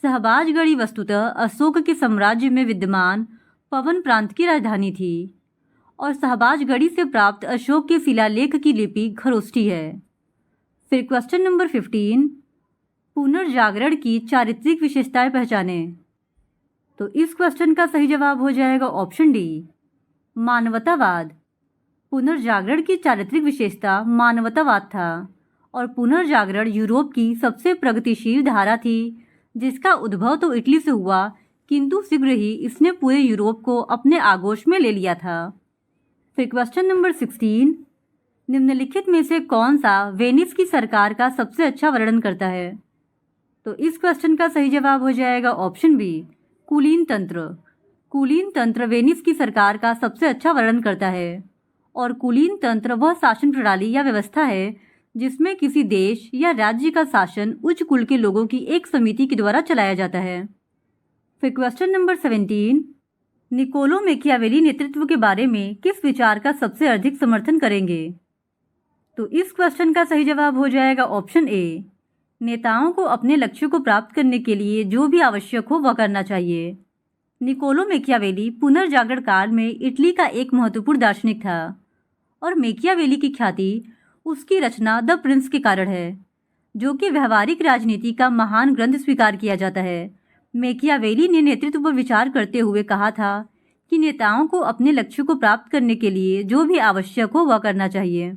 शहबाजगढ़ी वस्तुतः अशोक के साम्राज्य में विद्यमान पवन प्रांत की राजधानी थी और शहबाजगढ़ी से प्राप्त अशोक के शिलालेख की लिपि खरोष्ठी है। फिर क्वेश्चन नंबर 15, पुनर्जागरण की चारित्रिक विशेषताएं पहचानें। तो इस क्वेश्चन का सही जवाब हो जाएगा ऑप्शन डी, मानवतावाद। पुनर्जागरण की चारित्रिक विशेषता मानवतावाद था और पुनर्जागरण यूरोप की सबसे प्रगतिशील धारा थी जिसका उद्भव तो इटली से हुआ किंतु शीघ्र ही इसने पूरे यूरोप को अपने आगोश में ले लिया था। फिर क्वेश्चन नंबर 16, निम्नलिखित में से कौन सा वेनिस की सरकार का सबसे अच्छा वर्णन करता है? तो इस क्वेश्चन का सही जवाब हो जाएगा ऑप्शन बी, कुलीन तंत्र। कुलीन तंत्र वेनिस की सरकार का सबसे अच्छा वर्णन करता है और कुलीन तंत्र वह शासन प्रणाली या व्यवस्था है जिसमें किसी देश या राज्य का शासन उच्च कुल के लोगों की एक समिति के द्वारा चलाया जाता है। फिर क्वेश्चन नंबर 17, निकोलो मैकियावेली नेतृत्व के बारे में किस विचार का सबसे अधिक समर्थन करेंगे? तो इस क्वेश्चन का सही जवाब हो जाएगा ऑप्शन ए, नेताओं को अपने लक्ष्य को प्राप्त करने के लिए जो भी आवश्यक हो वह करना चाहिए। निकोलो मैकियावेली पुनर्जागरण काल में इटली का एक महत्वपूर्ण दार्शनिक था और मैकियावेली की ख्याति उसकी रचना द प्रिंस के कारण है जो कि व्यवहारिक राजनीति का महान ग्रंथ स्वीकार किया जाता है। मैकियावेली ने नेतृत्व पर विचार करते हुए कहा था कि नेताओं को अपने लक्ष्य को प्राप्त करने के लिए जो भी आवश्यक हो वह करना चाहिए।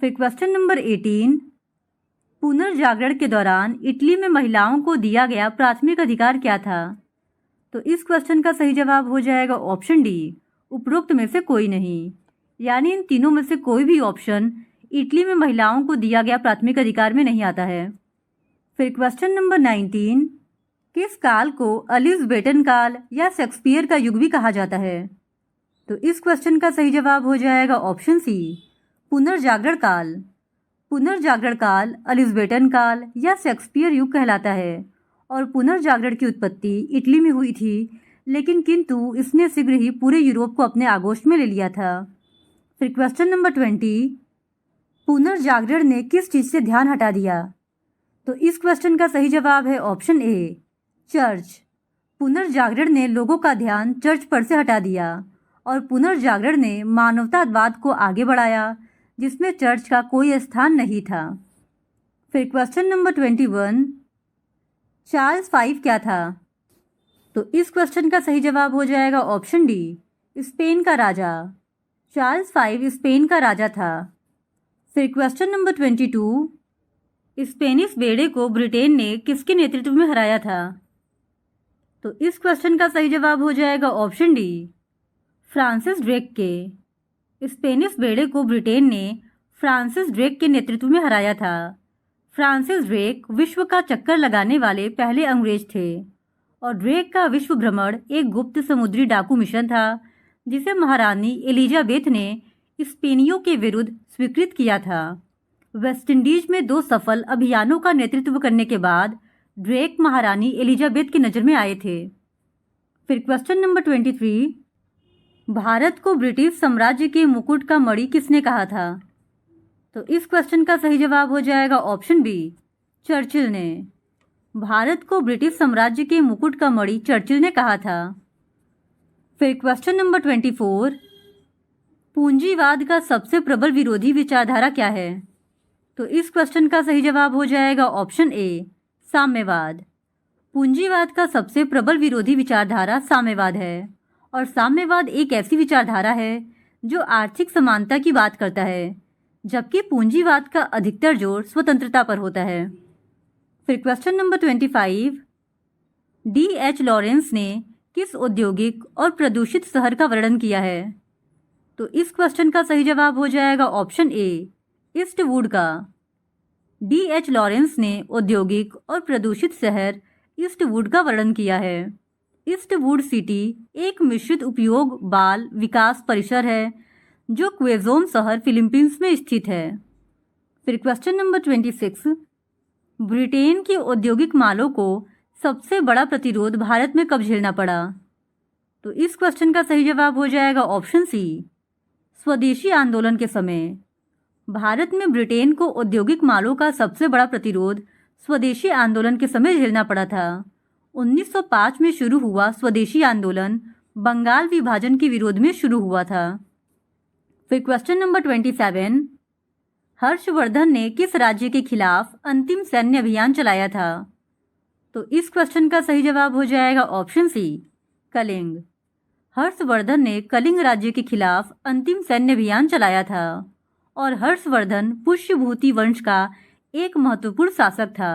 फिर क्वेश्चन नंबर 18, पुनर्जागरण के दौरान इटली में महिलाओं को दिया गया प्राथमिक अधिकार क्या था? तो इस क्वेश्चन का सही जवाब हो जाएगा ऑप्शन डी, उपरोक्त में से कोई नहीं। यानी इन तीनों में से कोई भी ऑप्शन इटली में महिलाओं को दिया गया प्राथमिक अधिकार में नहीं आता है। फिर क्वेश्चन नंबर 19, किस काल को एलिज़ाबेथन काल या शेक्सपियर का युग भी कहा जाता है? तो इस क्वेश्चन का सही जवाब हो जाएगा ऑप्शन सी, पुनर्जागरण काल। पुनर्जागरण काल एलिज़ाबेथन काल या शेक्सपियर युग कहलाता है और पुनर्जागरण की उत्पत्ति इटली में हुई थी, लेकिन किंतु इसने शीघ्र ही पूरे यूरोप को अपने आगोश में ले लिया था। फिर क्वेश्चन नंबर 20, पुनर्जागरण ने किस चीज़ से ध्यान हटा दिया? तो इस क्वेश्चन का सही जवाब है ऑप्शन ए, चर्च। पुनर्जागरण ने लोगों का ध्यान चर्च पर से हटा दिया और पुनर्जागरण ने मानवतावाद को आगे बढ़ाया, जिसमें चर्च का कोई स्थान नहीं था। फिर क्वेश्चन नंबर 21, चार्ल्स V क्या था? तो इस क्वेश्चन का सही जवाब हो जाएगा ऑप्शन डी, स्पेन का राजा। चार्ल्स V स्पेन का राजा था। फिर क्वेश्चन नंबर 22, स्पेनिश बेड़े को ब्रिटेन ने किसके नेतृत्व में हराया था? तो इस क्वेश्चन का सही जवाब हो जाएगा ऑप्शन डी, फ्रांसिस ड्रेक के। स्पेनिश बेड़े को ब्रिटेन ने फ्रांसिस ड्रेक के नेतृत्व में हराया था। फ्रांसिस ड्रेक विश्व का चक्कर लगाने वाले पहले अंग्रेज थे और ड्रेक का विश्व भ्रमण एक गुप्त समुद्री डाकू मिशन था, जिसे महारानी एलिजाबेथ ने स्पेनियों के विरुद्ध स्वीकृत किया था। वेस्टइंडीज में 2 सफल अभियानों का नेतृत्व करने के बाद ड्रेक महारानी एलिजाबेथ की नज़र में आए थे। फिर क्वेश्चन नंबर 23, भारत को ब्रिटिश साम्राज्य के मुकुट का मणि किसने कहा था? तो इस क्वेश्चन का सही जवाब हो जाएगा ऑप्शन बी, चर्चिल ने। भारत को ब्रिटिश साम्राज्य के मुकुट का मणि चर्चिल ने कहा था। फिर क्वेश्चन नंबर 24, पूंजीवाद का सबसे प्रबल विरोधी विचारधारा क्या है? तो इस क्वेश्चन का सही जवाब हो जाएगा ऑप्शन ए, साम्यवाद। पूंजीवाद का सबसे प्रबल विरोधी विचारधारा साम्यवाद है और साम्यवाद एक ऐसी विचारधारा है जो आर्थिक समानता की बात करता है, जबकि पूंजीवाद का अधिकतर जोर स्वतंत्रता पर होता है। फिर क्वेश्चन नंबर 25, D.H. लॉरेंस ने किस औद्योगिक और प्रदूषित शहर का वर्णन किया है? तो इस क्वेश्चन का सही जवाब हो जाएगा ऑप्शन ए, ईस्टवुड का। D.H. लॉरेंस ने औद्योगिक और प्रदूषित शहर ईस्टवुड का वर्णन किया है। ईस्टवुड सिटी एक मिश्रित उपयोग बाल विकास परिसर है जो क्वेजोम शहर फिलीपींस में स्थित है। फिर क्वेश्चन नंबर 26, ब्रिटेन की औद्योगिक मालों को सबसे बड़ा प्रतिरोध भारत में कब झेलना पड़ा? तो इस क्वेश्चन का सही जवाब हो जाएगा ऑप्शन सी, स्वदेशी आंदोलन के समय। भारत में ब्रिटेन को औद्योगिक मालों का सबसे बड़ा प्रतिरोध स्वदेशी आंदोलन के समय झेलना पड़ा था। 1905 में शुरू हुआ स्वदेशी आंदोलन बंगाल विभाजन के विरोध में शुरू हुआ था। फिर क्वेश्चन नंबर 27, हर्षवर्धन ने किस राज्य के खिलाफ अंतिम सैन्य अभियान चलाया था? तो इस क्वेश्चन का सही जवाब हो जाएगा ऑप्शन सी, कलिंग। हर्षवर्धन ने कलिंग राज्य के खिलाफ अंतिम सैन्य अभियान चलाया था और हर्षवर्धन पुष्यभूति वंश का एक महत्वपूर्ण शासक था,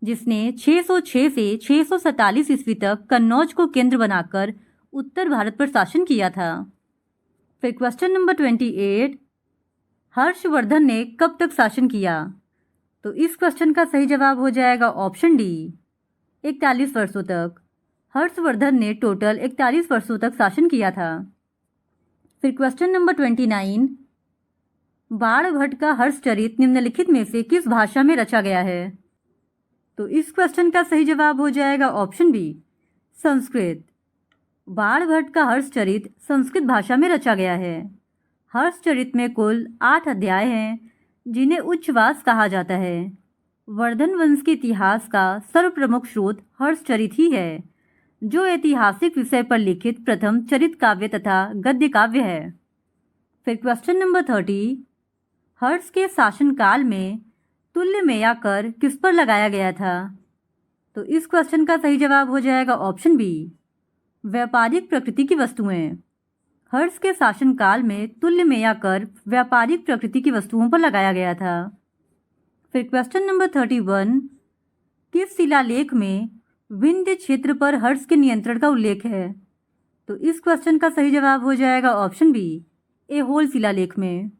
जिसने 606 से 647 ईस्वी तक कन्नौज को केंद्र बनाकर उत्तर भारत पर शासन किया था। फिर क्वेश्चन नंबर 28, हर्षवर्धन ने कब तक शासन किया? तो इस क्वेश्चन का सही जवाब हो जाएगा ऑप्शन डी, 41 वर्षों तक। हर्षवर्धन ने टोटल 41 वर्षों तक शासन किया था। फिर क्वेश्चन नंबर 29, बाणभट्ट का हर्षचरित निम्नलिखित में से किस भाषा में रचा गया है? तो इस क्वेश्चन का सही जवाब हो जाएगा ऑप्शन बी, संस्कृत। बाणभट्ट का हर्षचरित संस्कृत भाषा में रचा गया है। हर्षचरित में कुल 8 अध्याय हैं, जिन्हें उच्छ्वास कहा जाता है। वर्धन वंश के इतिहास का सर्वप्रमुख स्रोत हर्षचरित ही है, जो ऐतिहासिक विषय पर लिखित प्रथम चरित काव्य तथा गद्य काव्य है। फिर क्वेश्चन नंबर 30, हर्ष के शासनकाल में तुल्यमेया कर किस पर लगाया गया था? तो इस क्वेश्चन का सही जवाब हो जाएगा ऑप्शन बी, व्यापारिक प्रकृति की वस्तुएं। हर्ष के शासनकाल में तुल्यमेया कर व्यापारिक प्रकृति की वस्तुओं पर लगाया गया था। फिर क्वेश्चन नंबर 31, किस शिलालेख में विंध्य क्षेत्र पर हर्ष के नियंत्रण का उल्लेख है? तो इस क्वेश्चन का सही जवाब हो जाएगा ऑप्शन बी, ऐहोल शिलालेख में।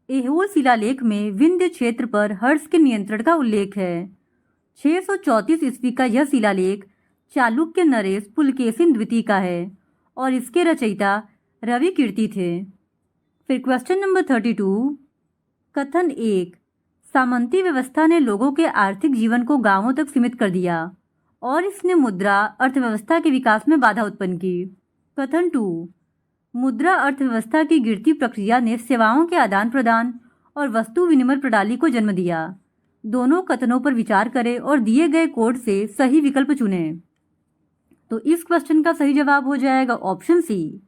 ऐहोल शिलालेख में विंध्य क्षेत्र पर हर्ष के नियंत्रण का उल्लेख है। 634 ईस्वी का यह शिलालेख चालुक्य नरेश पुलकेशिन द्वितीय का है और इसके रचयिता रवि कीर्ति थे। फिर क्वेश्चन नंबर 32, कथन 1, सामंती व्यवस्था ने लोगों के आर्थिक जीवन को गांवों तक सीमित कर दिया और इसने मुद्रा अर्थव्यवस्था के विकास में बाधा उत्पन्न की। कथन 2, मुद्रा अर्थव्यवस्था की गिरती प्रक्रिया ने सेवाओं के आदान प्रदान और वस्तु विनिमय प्रणाली को जन्म दिया। दोनों कथनों पर विचार करें और दिए गए कोड से सही विकल्प चुनें। तो इस क्वेश्चन का सही जवाब हो जाएगा ऑप्शन सी,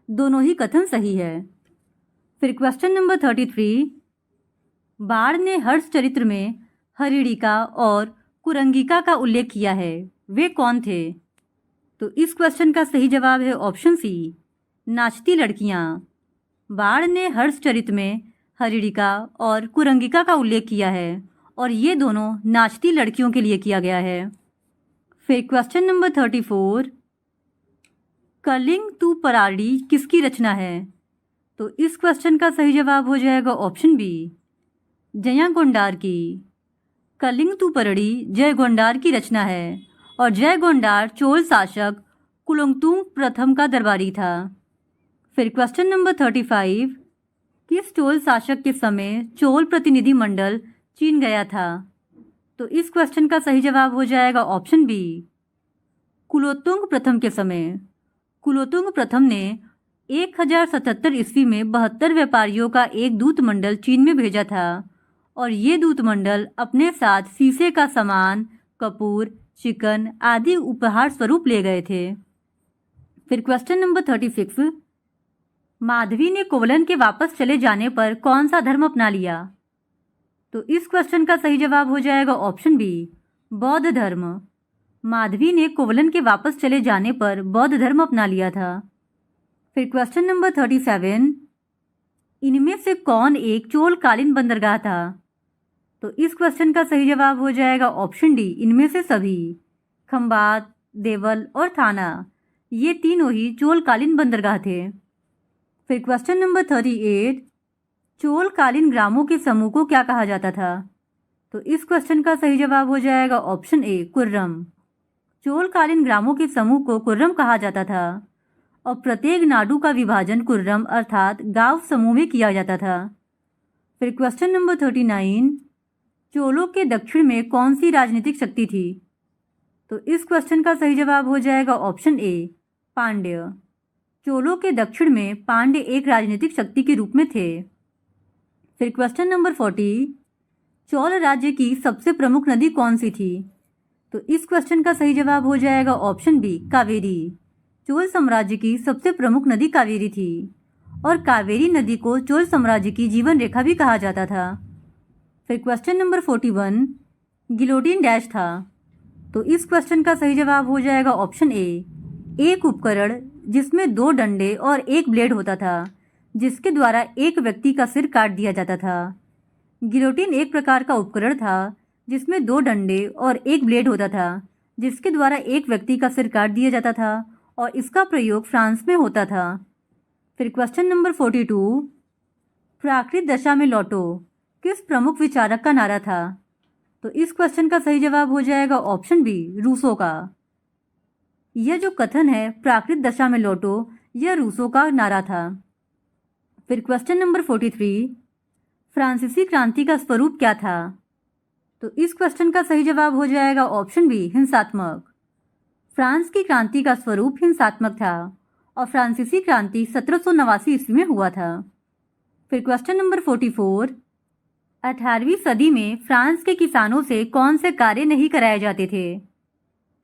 दोनों ही कथन सही है। फिर क्वेश्चन नंबर 33, बाण ने हर्ष चरित्र में हरिणिका और कुरंगिका का उल्लेख किया है, वे कौन थे? तो इस क्वेश्चन का सही जवाब है ऑप्शन सी, नाचती लड़कियां। बाण ने हर्ष चरित्र में हरिणिका और कुरंगिका का उल्लेख किया है और ये दोनों नाचती लड़कियों के लिए किया गया है। फिर क्वेश्चन नंबर 34, कलिंग तू पराड़ी किसकी रचना है? तो इस क्वेश्चन का सही जवाब हो जाएगा ऑप्शन बी, जया गोंडार की। कलिंग तू परड़ी जय गोंडार की रचना है और जय गोंडार चोल शासक कुलोत्तुंग प्रथम का दरबारी था। फिर क्वेश्चन नंबर 35, किस चोल शासक के समय चोल प्रतिनिधि मंडल चीन गया था? तो इस क्वेश्चन का सही जवाब हो जाएगा ऑप्शन बी, कुलोत्तुंग प्रथम के समय। कुलोत्तुंग प्रथम ने 1077 ईस्वी में 72 व्यापारियों का एक दूत मंडल चीन में भेजा था और ये दूत मंडल अपने साथ शीशे का सामान, कपूर, चिकन आदि उपहार स्वरूप ले गए थे। फिर क्वेश्चन नंबर 36, माधवी ने कोवलन के वापस चले जाने पर कौन सा धर्म अपना लिया? तो इस क्वेश्चन का सही जवाब हो जाएगा ऑप्शन बी, बौद्ध धर्म। माधवी ने कोवलन के वापस चले जाने पर बौद्ध धर्म अपना लिया था। फिर क्वेश्चन नंबर 37, इनमें से कौन एक चोलकालीन बंदरगाह था? तो इस क्वेश्चन का सही जवाब हो जाएगा ऑप्शन डी, इनमें से सभी। खंबात, देवल और थाना ये तीनों ही चोलकालीन बंदरगाह थे। फिर क्वेश्चन नंबर 38, चोलकालीन ग्रामों के समूह को क्या कहा जाता था? तो इस क्वेश्चन का सही जवाब हो जाएगा ऑप्शन ए, कुर्रम। चोलकालीन ग्रामों के समूह को कुर्रम कहा जाता था और प्रत्येक नाडु का विभाजन कुर्रम अर्थात गांव समूह में किया जाता था। फिर क्वेश्चन नंबर 39, चोलों के दक्षिण में कौन सी राजनीतिक शक्ति थी? तो इस क्वेश्चन का सही जवाब हो जाएगा ऑप्शन ए, पांड्य। चोलों के दक्षिण में पांड्य एक राजनीतिक शक्ति के रूप में थे। फिर क्वेश्चन नंबर 40, चोल राज्य की सबसे प्रमुख नदी कौन सी थी? तो इस क्वेश्चन का सही जवाब हो जाएगा ऑप्शन बी, कावेरी। चोल साम्राज्य की सबसे प्रमुख नदी कावेरी थी और कावेरी नदी को चोल साम्राज्य की जीवन रेखा भी कहा जाता था। फिर क्वेश्चन नंबर 41, गिलोटिन डैश था? तो इस क्वेश्चन का सही जवाब हो जाएगा ऑप्शन ए, एक उपकरण जिसमें 2 डंडे और 1 ब्लेड होता था जिसके द्वारा एक व्यक्ति का सिर काट दिया जाता था। गिलोटिन एक प्रकार का उपकरण था जिसमें 2 डंडे और 1 ब्लेड होता था जिसके द्वारा एक व्यक्ति का सिर काट दिया जाता था और इसका प्रयोग फ्रांस में होता था। फिर क्वेश्चन नंबर 42, प्राकृत दशा में लौटो किस प्रमुख विचारक का नारा था? तो इस क्वेश्चन का सही जवाब हो जाएगा ऑप्शन बी, रूसो का। यह जो कथन है प्राकृत दशा में लौटो, यह रूसो का नारा था। फिर क्वेश्चन नंबर 43, फ्रांसीसी क्रांति का स्वरूप क्या था? तो इस क्वेश्चन का सही जवाब हो जाएगा ऑप्शन बी, हिंसात्मक। फ्रांस की क्रांति का स्वरूप हिंसात्मक था और फ्रांसीसी क्रांति 1789 ईस्वी में हुआ था। फिर क्वेश्चन नंबर 44, 18वीं सदी में फ्रांस के किसानों से कौन से कार्य नहीं कराए जाते थे?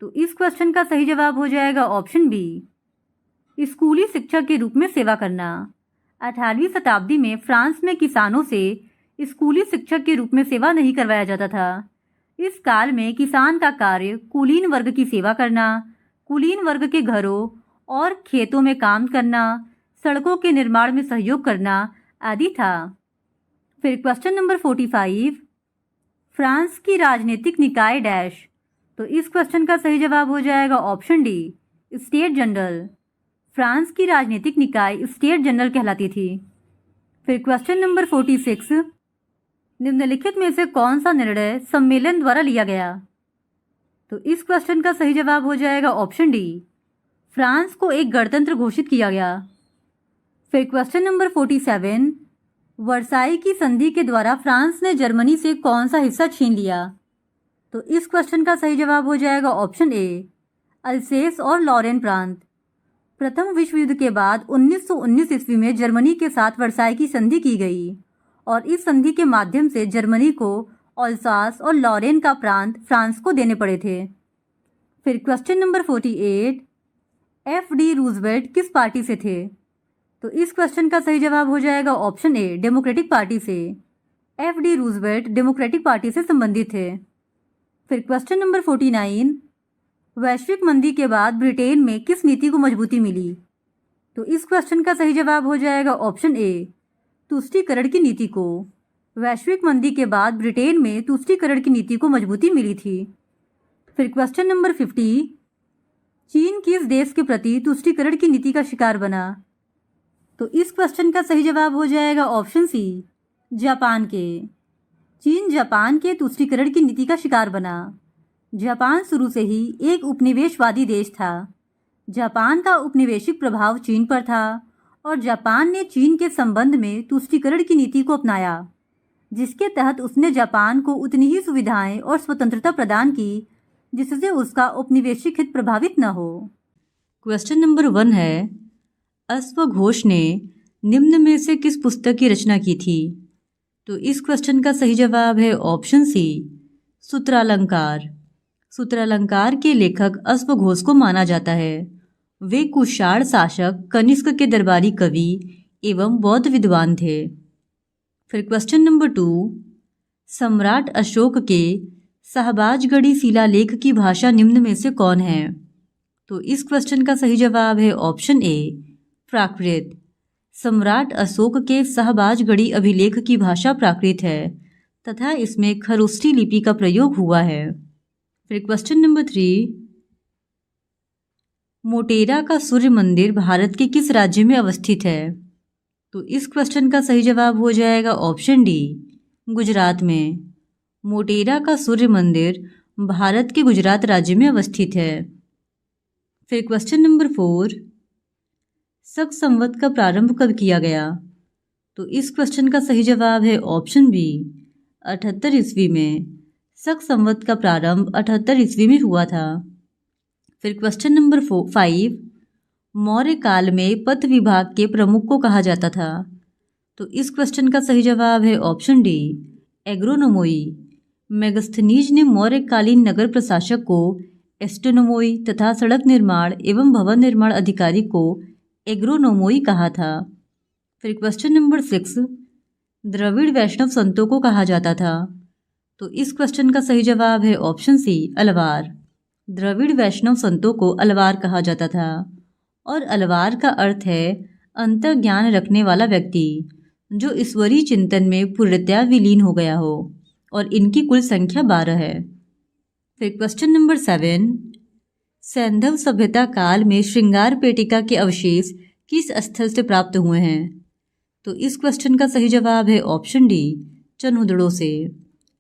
तो इस क्वेश्चन का सही जवाब हो जाएगा ऑप्शन बी, स्कूली शिक्षक के रूप में सेवा करना। 18वीं शताब्दी में फ्रांस में किसानों से स्कूली शिक्षक के रूप में सेवा नहीं करवाया जाता था। इस काल में किसान का कार्य कुलीन वर्ग की सेवा करना, कुलीन वर्ग के घरों और खेतों में काम करना, सड़कों के निर्माण में सहयोग करना आदि था। फिर क्वेश्चन नंबर 45, फ्रांस की राजनीतिक निकाय डैश। तो इस क्वेश्चन का सही जवाब हो जाएगा option D, state general. France की राजनीतिक निकाय स्टेट जनरल कहलाती थी। फिर क्वेश्चन नंबर 46, निम्नलिखित में से कौन सा निर्णय सम्मेलन द्वारा लिया गया। तो इस क्वेश्चन का सही जवाब हो जाएगा ऑप्शन डी, फ्रांस को एक गणतंत्र घोषित किया गया। फिर क्वेश्चन नंबर 47, वर्साई की संधि के द्वारा फ्रांस ने जर्मनी से कौन सा हिस्सा छीन लिया। तो इस क्वेश्चन का सही जवाब हो जाएगा ऑप्शन ए, अल्सेस और लॉरेन प्रांत। प्रथम विश्व युद्ध के बाद 1919 ईस्वी में जर्मनी के साथ वर्साई की संधि की गई और इस संधि के माध्यम से जर्मनी को अल्सास और लॉरेन का प्रांत फ्रांस को देने पड़े थे। फिर क्वेश्चन नंबर 48, एफ.डी. रूजवेल्ट किस पार्टी से थे। तो इस क्वेश्चन का सही जवाब हो जाएगा ऑप्शन ए, डेमोक्रेटिक पार्टी से। एफ.डी. रूजवेल्ट डेमोक्रेटिक पार्टी से संबंधित थे। फिर क्वेश्चन नंबर 49, वैश्विक मंदी के बाद ब्रिटेन में किस नीति को मजबूती मिली। तो इस क्वेश्चन का सही जवाब हो जाएगा ऑप्शन ए, तुष्टीकरण की नीति को। वैश्विक मंदी के बाद ब्रिटेन में तुष्टीकरण की नीति को मजबूती मिली थी। फिर क्वेश्चन नंबर 50, चीन किस देश के प्रति तुष्टीकरण की नीति का शिकार बना। तो इस क्वेश्चन का सही जवाब हो जाएगा ऑप्शन सी, जापान के। चीन जापान के तुष्टीकरण की नीति का शिकार बना। जापान शुरू से ही एक उपनिवेशवादी देश था। जापान का उपनिवेशिक प्रभाव चीन पर था और जापान ने चीन के संबंध में तुष्टीकरण की नीति को अपनाया, जिसके तहत उसने जापान को उतनी ही सुविधाएं और स्वतंत्रता प्रदान की जिससे उसका औपनिवेशिक हित प्रभावित न हो। क्वेश्चन नंबर 1 है, अश्वघोष ने निम्न में से किस पुस्तक की रचना की थी। तो इस क्वेश्चन का सही जवाब है ऑप्शन सी, सूत्रालंकार। सूत्रालंकार के लेखक अश्वघोष को माना जाता है। वे कुषाण शासक कनिष्क के दरबारी कवि एवं बौद्ध विद्वान थे। फिर क्वेश्चन नंबर 2, सम्राट अशोक के शाहबाजगढ़ी शिलालेख की भाषा निम्न में से कौन है। तो इस क्वेश्चन का सही जवाब है ऑप्शन ए, प्राकृत। सम्राट अशोक के शाहबाजगढ़ी अभिलेख की भाषा प्राकृत है तथा इसमें खरोष्ठी लिपि का प्रयोग हुआ है। फिर क्वेश्चन नंबर 3, मोटेरा का सूर्य मंदिर भारत के किस राज्य में अवस्थित है। तो इस क्वेश्चन का सही जवाब हो जाएगा ऑप्शन डी, गुजरात में। मोटेरा का सूर्य मंदिर भारत के गुजरात राज्य में अवस्थित है। फिर क्वेश्चन नंबर 4, शक संवत का प्रारंभ कब किया गया। तो इस क्वेश्चन का सही जवाब है ऑप्शन बी, 78 ईस्वी में। शक संवत का प्रारंभ 78 ईस्वी में हुआ था। फिर क्वेश्चन नंबर 5, मौर्य काल में पथ विभाग के प्रमुख को कहा जाता था। तो इस क्वेश्चन का सही जवाब है ऑप्शन डी, एग्रोनोमोई। मेगस्थनीज ने मौर्यकालीन नगर प्रशासक को एस्ट्रोनोमोई तथा सड़क निर्माण एवं भवन निर्माण अधिकारी को एग्रोनोमोई कहा था। फिर क्वेश्चन नंबर 6, द्रविड़ वैष्णव संतों को कहा जाता था। तो इस क्वेश्चन का सही जवाब है ऑप्शन सी, अलवार। द्रविड़ वैष्णव संतों को अलवार कहा जाता था और अलवार का अर्थ है अंतर्ज्ञान रखने वाला व्यक्ति जो ईश्वरीय चिंतन में पूर्णतया विलीन हो गया हो, और इनकी कुल संख्या 12 है। फिर क्वेश्चन नंबर 7, सैंधव सभ्यता काल में श्रृंगार पेटिका के अवशेष किस स्थल से प्राप्त हुए हैं। तो इस क्वेश्चन का सही जवाब है ऑप्शन डी, चनहुदड़ो से।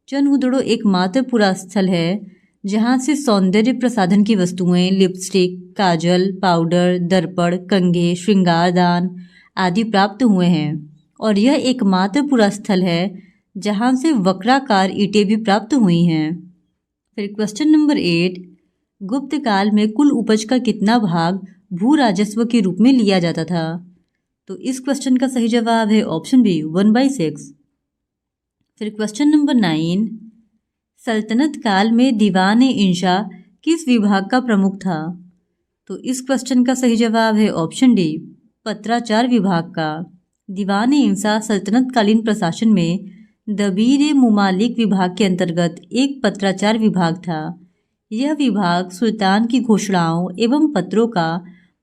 चनहुदड़ो एकमात्र पुरा स्थल है जहाँ से सौंदर्य प्रसाधन की वस्तुएं, लिपस्टिक, काजल, पाउडर, दर्पण, कंघे, श्रृंगारदान आदि प्राप्त हुए हैं, और यह एकमात्र पुरा स्थल है जहाँ से वक्राकार ईंटें भी प्राप्त हुई हैं। फिर क्वेश्चन नंबर 8, गुप्त काल में कुल उपज का कितना भाग भू राजस्व के रूप में लिया जाता था। तो इस क्वेश्चन का सही जवाब है ऑप्शन बी, 1/6। फिर क्वेश्चन नंबर 9, सल्तनत काल में दीवान इंशा किस विभाग का प्रमुख था। तो इस क्वेश्चन का सही जवाब है ऑप्शन डी, पत्राचार विभाग का। दीवान इंशा सल्तनतकालीन प्रशासन में दबीर मुमालिक विभाग के अंतर्गत एक पत्राचार विभाग था। यह विभाग सुल्तान की घोषणाओं एवं पत्रों का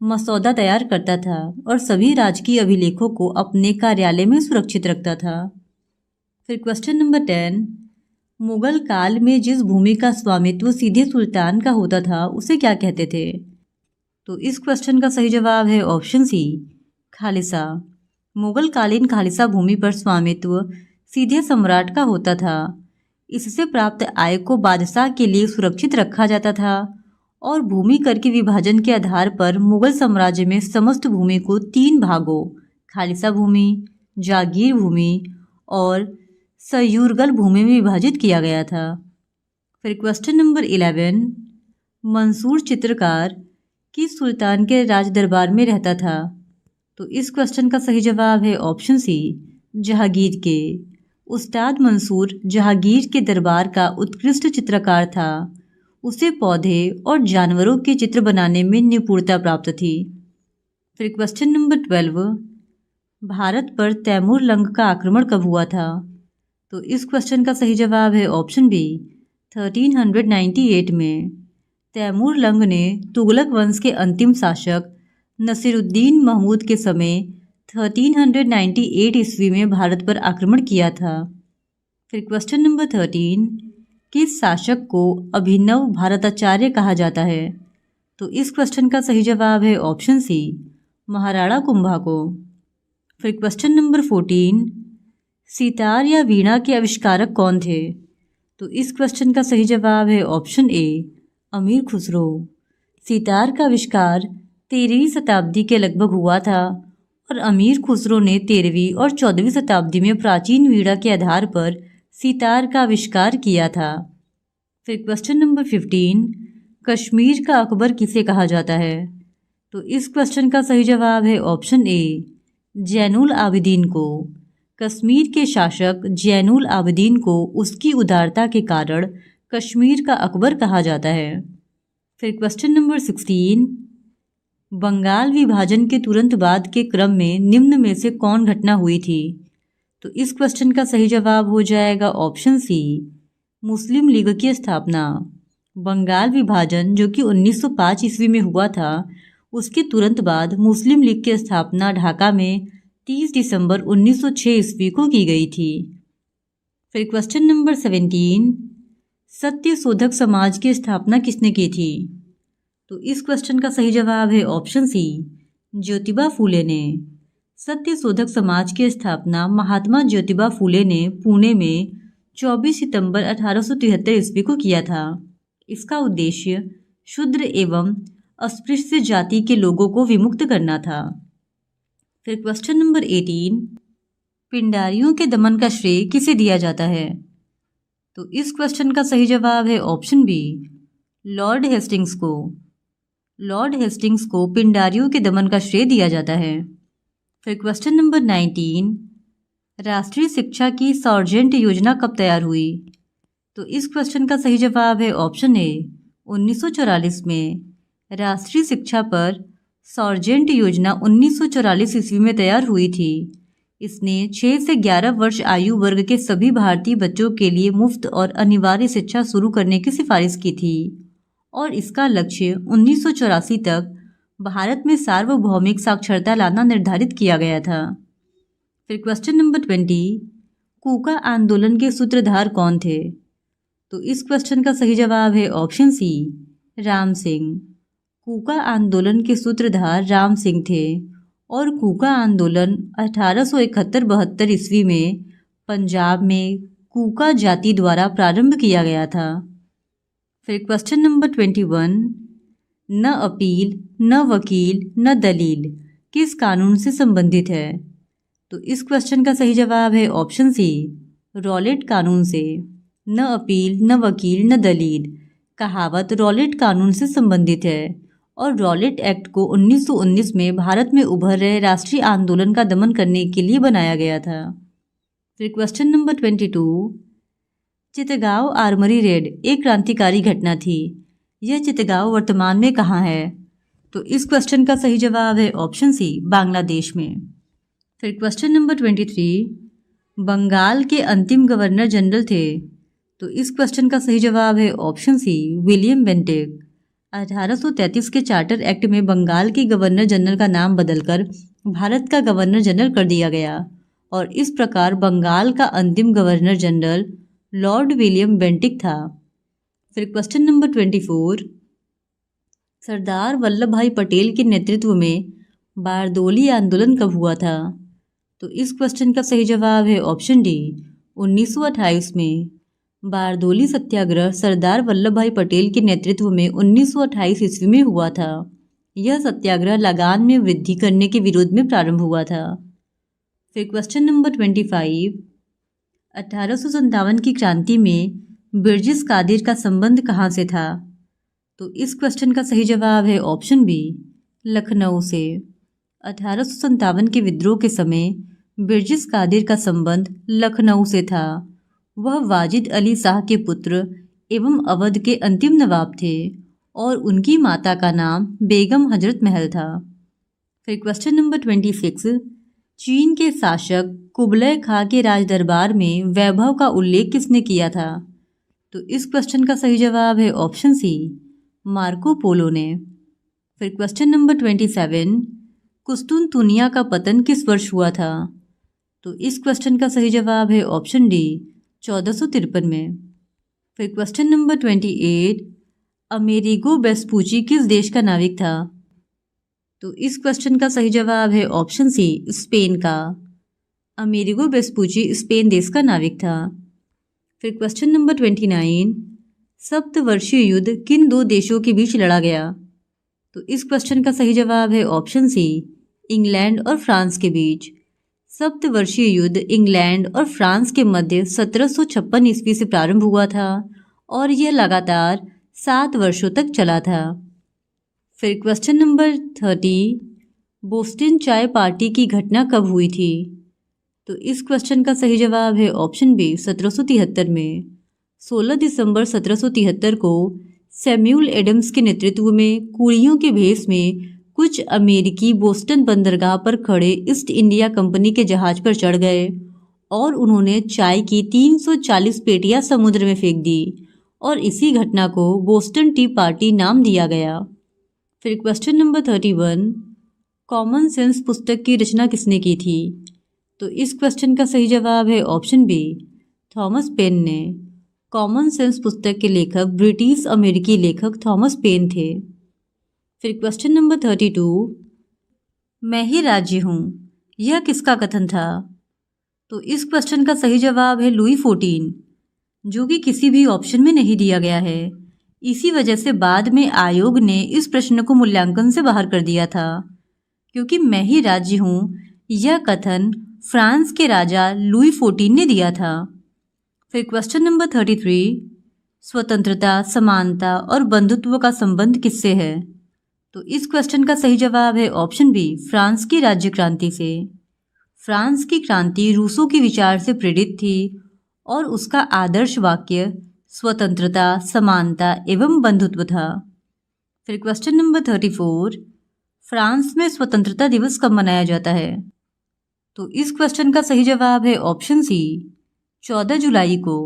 मसौदा तैयार करता था और सभी राजकीय अभिलेखों को अपने कार्यालय में सुरक्षित रखता था। फिर क्वेश्चन नंबर 10, मुगल काल में जिस भूमि का स्वामित्व सीधे सुल्तान का होता था उसे क्या कहते थे? तो इस क्वेश्चन का सही जवाब है ऑप्शन सी, खालिसा। मुगल कालीन खालिसा भूमि पर स्वामित्व सीधे सम्राट का होता था। इससे प्राप्त आय को बादशाह के लिए सुरक्षित रखा जाता था और भूमि कर के विभाजन के आधार पर मुगल साम्राज्य में समस्त भूमि को 3 भागों खालिसा भूमि, जागीर भूमि और सयूरगल भूमि में विभाजित किया गया था। फिर क्वेश्चन नंबर 11, मंसूर चित्रकार किस सुल्तान के राज दरबार में रहता था? तो इस क्वेश्चन का सही जवाब है ऑप्शन सी, जहांगीर के। उस्ताद मंसूर जहांगीर के दरबार का उत्कृष्ट चित्रकार था। उसे पौधे और जानवरों के चित्र बनाने में निपुणता प्राप्त थी। फिर क्वेश्चन नंबर 12, भारत पर तैमूर लंग का आक्रमण कब हुआ था? तो इस क्वेश्चन का सही जवाब है ऑप्शन बी, 1398 में। तैमूर लंग ने तुगलक वंश के अंतिम शासक नसीरुद्दीन महमूद के समय 1398 ईस्वी में भारत पर आक्रमण किया था। फिर क्वेश्चन नंबर 13, किस शासक को अभिनव भारताचार्य कहा जाता है? तो इस क्वेश्चन का सही जवाब है ऑप्शन सी, महाराणा कुंभा को। फिर क्वेश्चन नंबर 14, सितार या वीणा के आविष्कारक कौन थे? तो इस क्वेश्चन का सही जवाब है ऑप्शन ए, अमीर खुसरो। सितार का आविष्कार 13वीं शताब्दी के लगभग हुआ था और अमीर खुसरो ने 13वीं और 14वीं शताब्दी में प्राचीन वीणा के आधार पर सितार का आविष्कार किया था। फिर क्वेश्चन नंबर 15, कश्मीर का अकबर किसे कहा जाता है? तो इस क्वेश्चन का सही जवाब है ऑप्शन ए, जैनुल आबिदीन को। कश्मीर के शासक जैनुल आबिदीन को उसकी उदारता के कारण कश्मीर का अकबर कहा जाता है। फिर क्वेश्चन नंबर 16, बंगाल विभाजन के तुरंत बाद के क्रम में निम्न में से कौन घटना हुई थी? तो इस क्वेश्चन का सही जवाब हो जाएगा ऑप्शन सी, मुस्लिम लीग की स्थापना। बंगाल विभाजन जो कि 1905 ईस्वी में हुआ था, उसके तुरंत बाद मुस्लिम लीग की स्थापना ढाका में 30 दिसंबर 1906 ईस्वी को की गई थी। फिर क्वेश्चन नंबर 17, सत्य शोधक समाज की स्थापना किसने की थी? तो इस क्वेश्चन का सही जवाब है ऑप्शन सी, ज्योतिबा फूले ने। सत्य शोधक समाज की स्थापना महात्मा ज्योतिबा फूले ने पुणे में 24 सितंबर 1873 ईस्वी को किया था। इसका उद्देश्य शूद्र एवं अस्पृश्य जाति के लोगों को विमुक्त करना था। फिर क्वेश्चन नंबर 18, पिंडारियों के दमन का श्रेय किसे दिया जाता है? तो इस क्वेश्चन का सही जवाब है ऑप्शन बी, लॉर्ड हेस्टिंग्स को। लॉर्ड हेस्टिंग्स को पिंडारियों के दमन का श्रेय दिया जाता है। फिर क्वेश्चन नंबर 19, राष्ट्रीय शिक्षा की सार्जेंट योजना कब तैयार हुई? तो इस क्वेश्चन का सही जवाब है ऑप्शन ए, 1944 में। राष्ट्रीय शिक्षा पर सार्जेंट योजना 1944 ईस्वी में तैयार हुई थी। इसने 6 से 11 वर्ष आयु वर्ग के सभी भारतीय बच्चों के लिए मुफ्त और अनिवार्य शिक्षा शुरू करने की सिफारिश की थी और इसका लक्ष्य 1984 तक भारत में सार्वभौमिक साक्षरता लाना निर्धारित किया गया था। फिर क्वेश्चन नंबर 20, कूका आंदोलन के सूत्रधार कौन थे? तो इस क्वेश्चन का सही जवाब है ऑप्शन सी, राम सिंह। कूका आंदोलन के सूत्रधार राम सिंह थे और कूका आंदोलन 1871-72 ईस्वी में पंजाब में कूका जाति द्वारा प्रारंभ किया गया था। फिर क्वेश्चन नंबर 21, न अपील, न वकील, न दलील किस कानून से संबंधित है? तो इस क्वेश्चन का सही जवाब है ऑप्शन सी, रॉलेट कानून से। न अपील, न वकील, न दलील कहावत रॉलेट कानून से संबंधित है और रॉलेट एक्ट को 1919 में भारत में उभर रहे राष्ट्रीय आंदोलन का दमन करने के लिए बनाया गया था। फिर question number 22, Chittagong armoury raid एक क्रांतिकारी घटना थी। यह चितगांव वर्तमान में कहाँ है? तो इस क्वेश्चन का सही जवाब है ऑप्शन सी, बांग्लादेश में। फिर क्वेश्चन नंबर 23, बंगाल के अंतिम गवर्नर जनरल थे। तो इस क्वेश्चन का सही जवाब है ऑप्शन सी, विलियम बेंटिक। 1833 के चार्टर एक्ट में बंगाल के गवर्नर जनरल का नाम बदलकर भारत का गवर्नर जनरल कर दिया गया और इस प्रकार बंगाल का अंतिम governor general Lord William Bentinck था। फिर क्वेश्चन नंबर 24, सरदार वल्लभ भाई पटेल के नेतृत्व में बारदोली आंदोलन कब हुआ था? तो इस क्वेश्चन का सही जवाब है ऑप्शन डी, 1928 में। बारदोली सत्याग्रह सरदार वल्लभ भाई पटेल के नेतृत्व में 1928 ईस्वी में हुआ था। यह सत्याग्रह लगान में वृद्धि करने के विरोध में प्रारंभ हुआ था। फिर क्वेश्चन नंबर 25, 1857 की क्रांति में बिरजिस कादिर का संबंध कहाँ से था? तो इस क्वेश्चन का सही जवाब है ऑप्शन बी, लखनऊ से। 1857 के विद्रोह के समय बिरजिस कादिर का संबंध लखनऊ से था। वह वाजिद अली शाह के पुत्र एवं अवध के अंतिम नवाब थे और उनकी माता का नाम बेगम हजरत महल था। फिर क्वेश्चन नंबर 26, चीन के शासक कुबलय खां के राज दरबार में वैभव का उल्लेख किसने किया था? तो इस क्वेश्चन का सही जवाब है ऑप्शन सी, मार्को पोलो ने। फिर क्वेश्चन नंबर 27, कुस्तुनतुनिया का पतन किस वर्ष हुआ था? तो इस क्वेश्चन का सही जवाब है ऑप्शन डी, 1453 में। फिर क्वेश्चन नंबर 28, अमेरिगो वेस्पुची किस देश का नाविक था? तो इस क्वेश्चन का सही जवाब है ऑप्शन सी, स्पेन का। अमेरिगो वेस्पुची स्पेन देश का नाविक था। फिर क्वेश्चन नंबर 29, सप्तवर्षीय युद्ध किन दो देशों के बीच लड़ा गया? तो इस क्वेश्चन का सही जवाब है ऑप्शन सी, इंग्लैंड और फ्रांस के बीच। सप्तवर्षीय युद्ध इंग्लैंड और फ्रांस के मध्य 1756 ईस्वी से प्रारंभ हुआ था और यह लगातार 7 वर्षों तक चला था। फिर क्वेश्चन नंबर 30, बोस्टन चाय पार्टी की घटना कब हुई थी? तो इस क्वेश्चन का सही जवाब है ऑप्शन बी, 1773 में। 16 दिसंबर 1773 को सैम्यूल एडम्स के नेतृत्व में कुलियों के भेष में कुछ अमेरिकी बोस्टन बंदरगाह पर खड़े ईस्ट इंडिया कंपनी के जहाज पर चढ़ गए और उन्होंने चाय की 340 पेटियां समुद्र में फेंक दी और इसी घटना को बोस्टन टी पार्टी नाम दिया गया। फिर क्वेश्चन नंबर 31, कॉमन सेंस पुस्तक की रचना किसने की थी? तो इस क्वेश्चन का सही जवाब है ऑप्शन बी, थॉमस पेन ने। कॉमन सेंस पुस्तक के लेखक ब्रिटिश अमेरिकी लेखक थॉमस पेन थे। फिर क्वेश्चन नंबर 32, मैं ही राज्य हूँ, यह किसका कथन था? तो इस क्वेश्चन का सही जवाब है लुई 14, जो कि किसी भी ऑप्शन में नहीं दिया गया है। इसी वजह से बाद में आयोग ने इस प्रश्न को मूल्यांकन से बाहर कर दिया था, क्योंकि मैं ही राज्य हूँ यह कथन फ्रांस के राजा लुई 14 ने दिया था। फिर क्वेश्चन नंबर 33, स्वतंत्रता, समानता और बंधुत्व का संबंध किससे है? तो इस क्वेश्चन का सही जवाब है ऑप्शन बी, फ्रांस की राज्य क्रांति से। फ्रांस की क्रांति रूसों के विचार से प्रेरित थी और उसका आदर्श वाक्य स्वतंत्रता, समानता एवं बंधुत्व था। फिर क्वेश्चन नंबर 34, फ्रांस में स्वतंत्रता दिवस कब मनाया जाता है? तो इस क्वेश्चन का सही जवाब है ऑप्शन सी, 14 जुलाई को।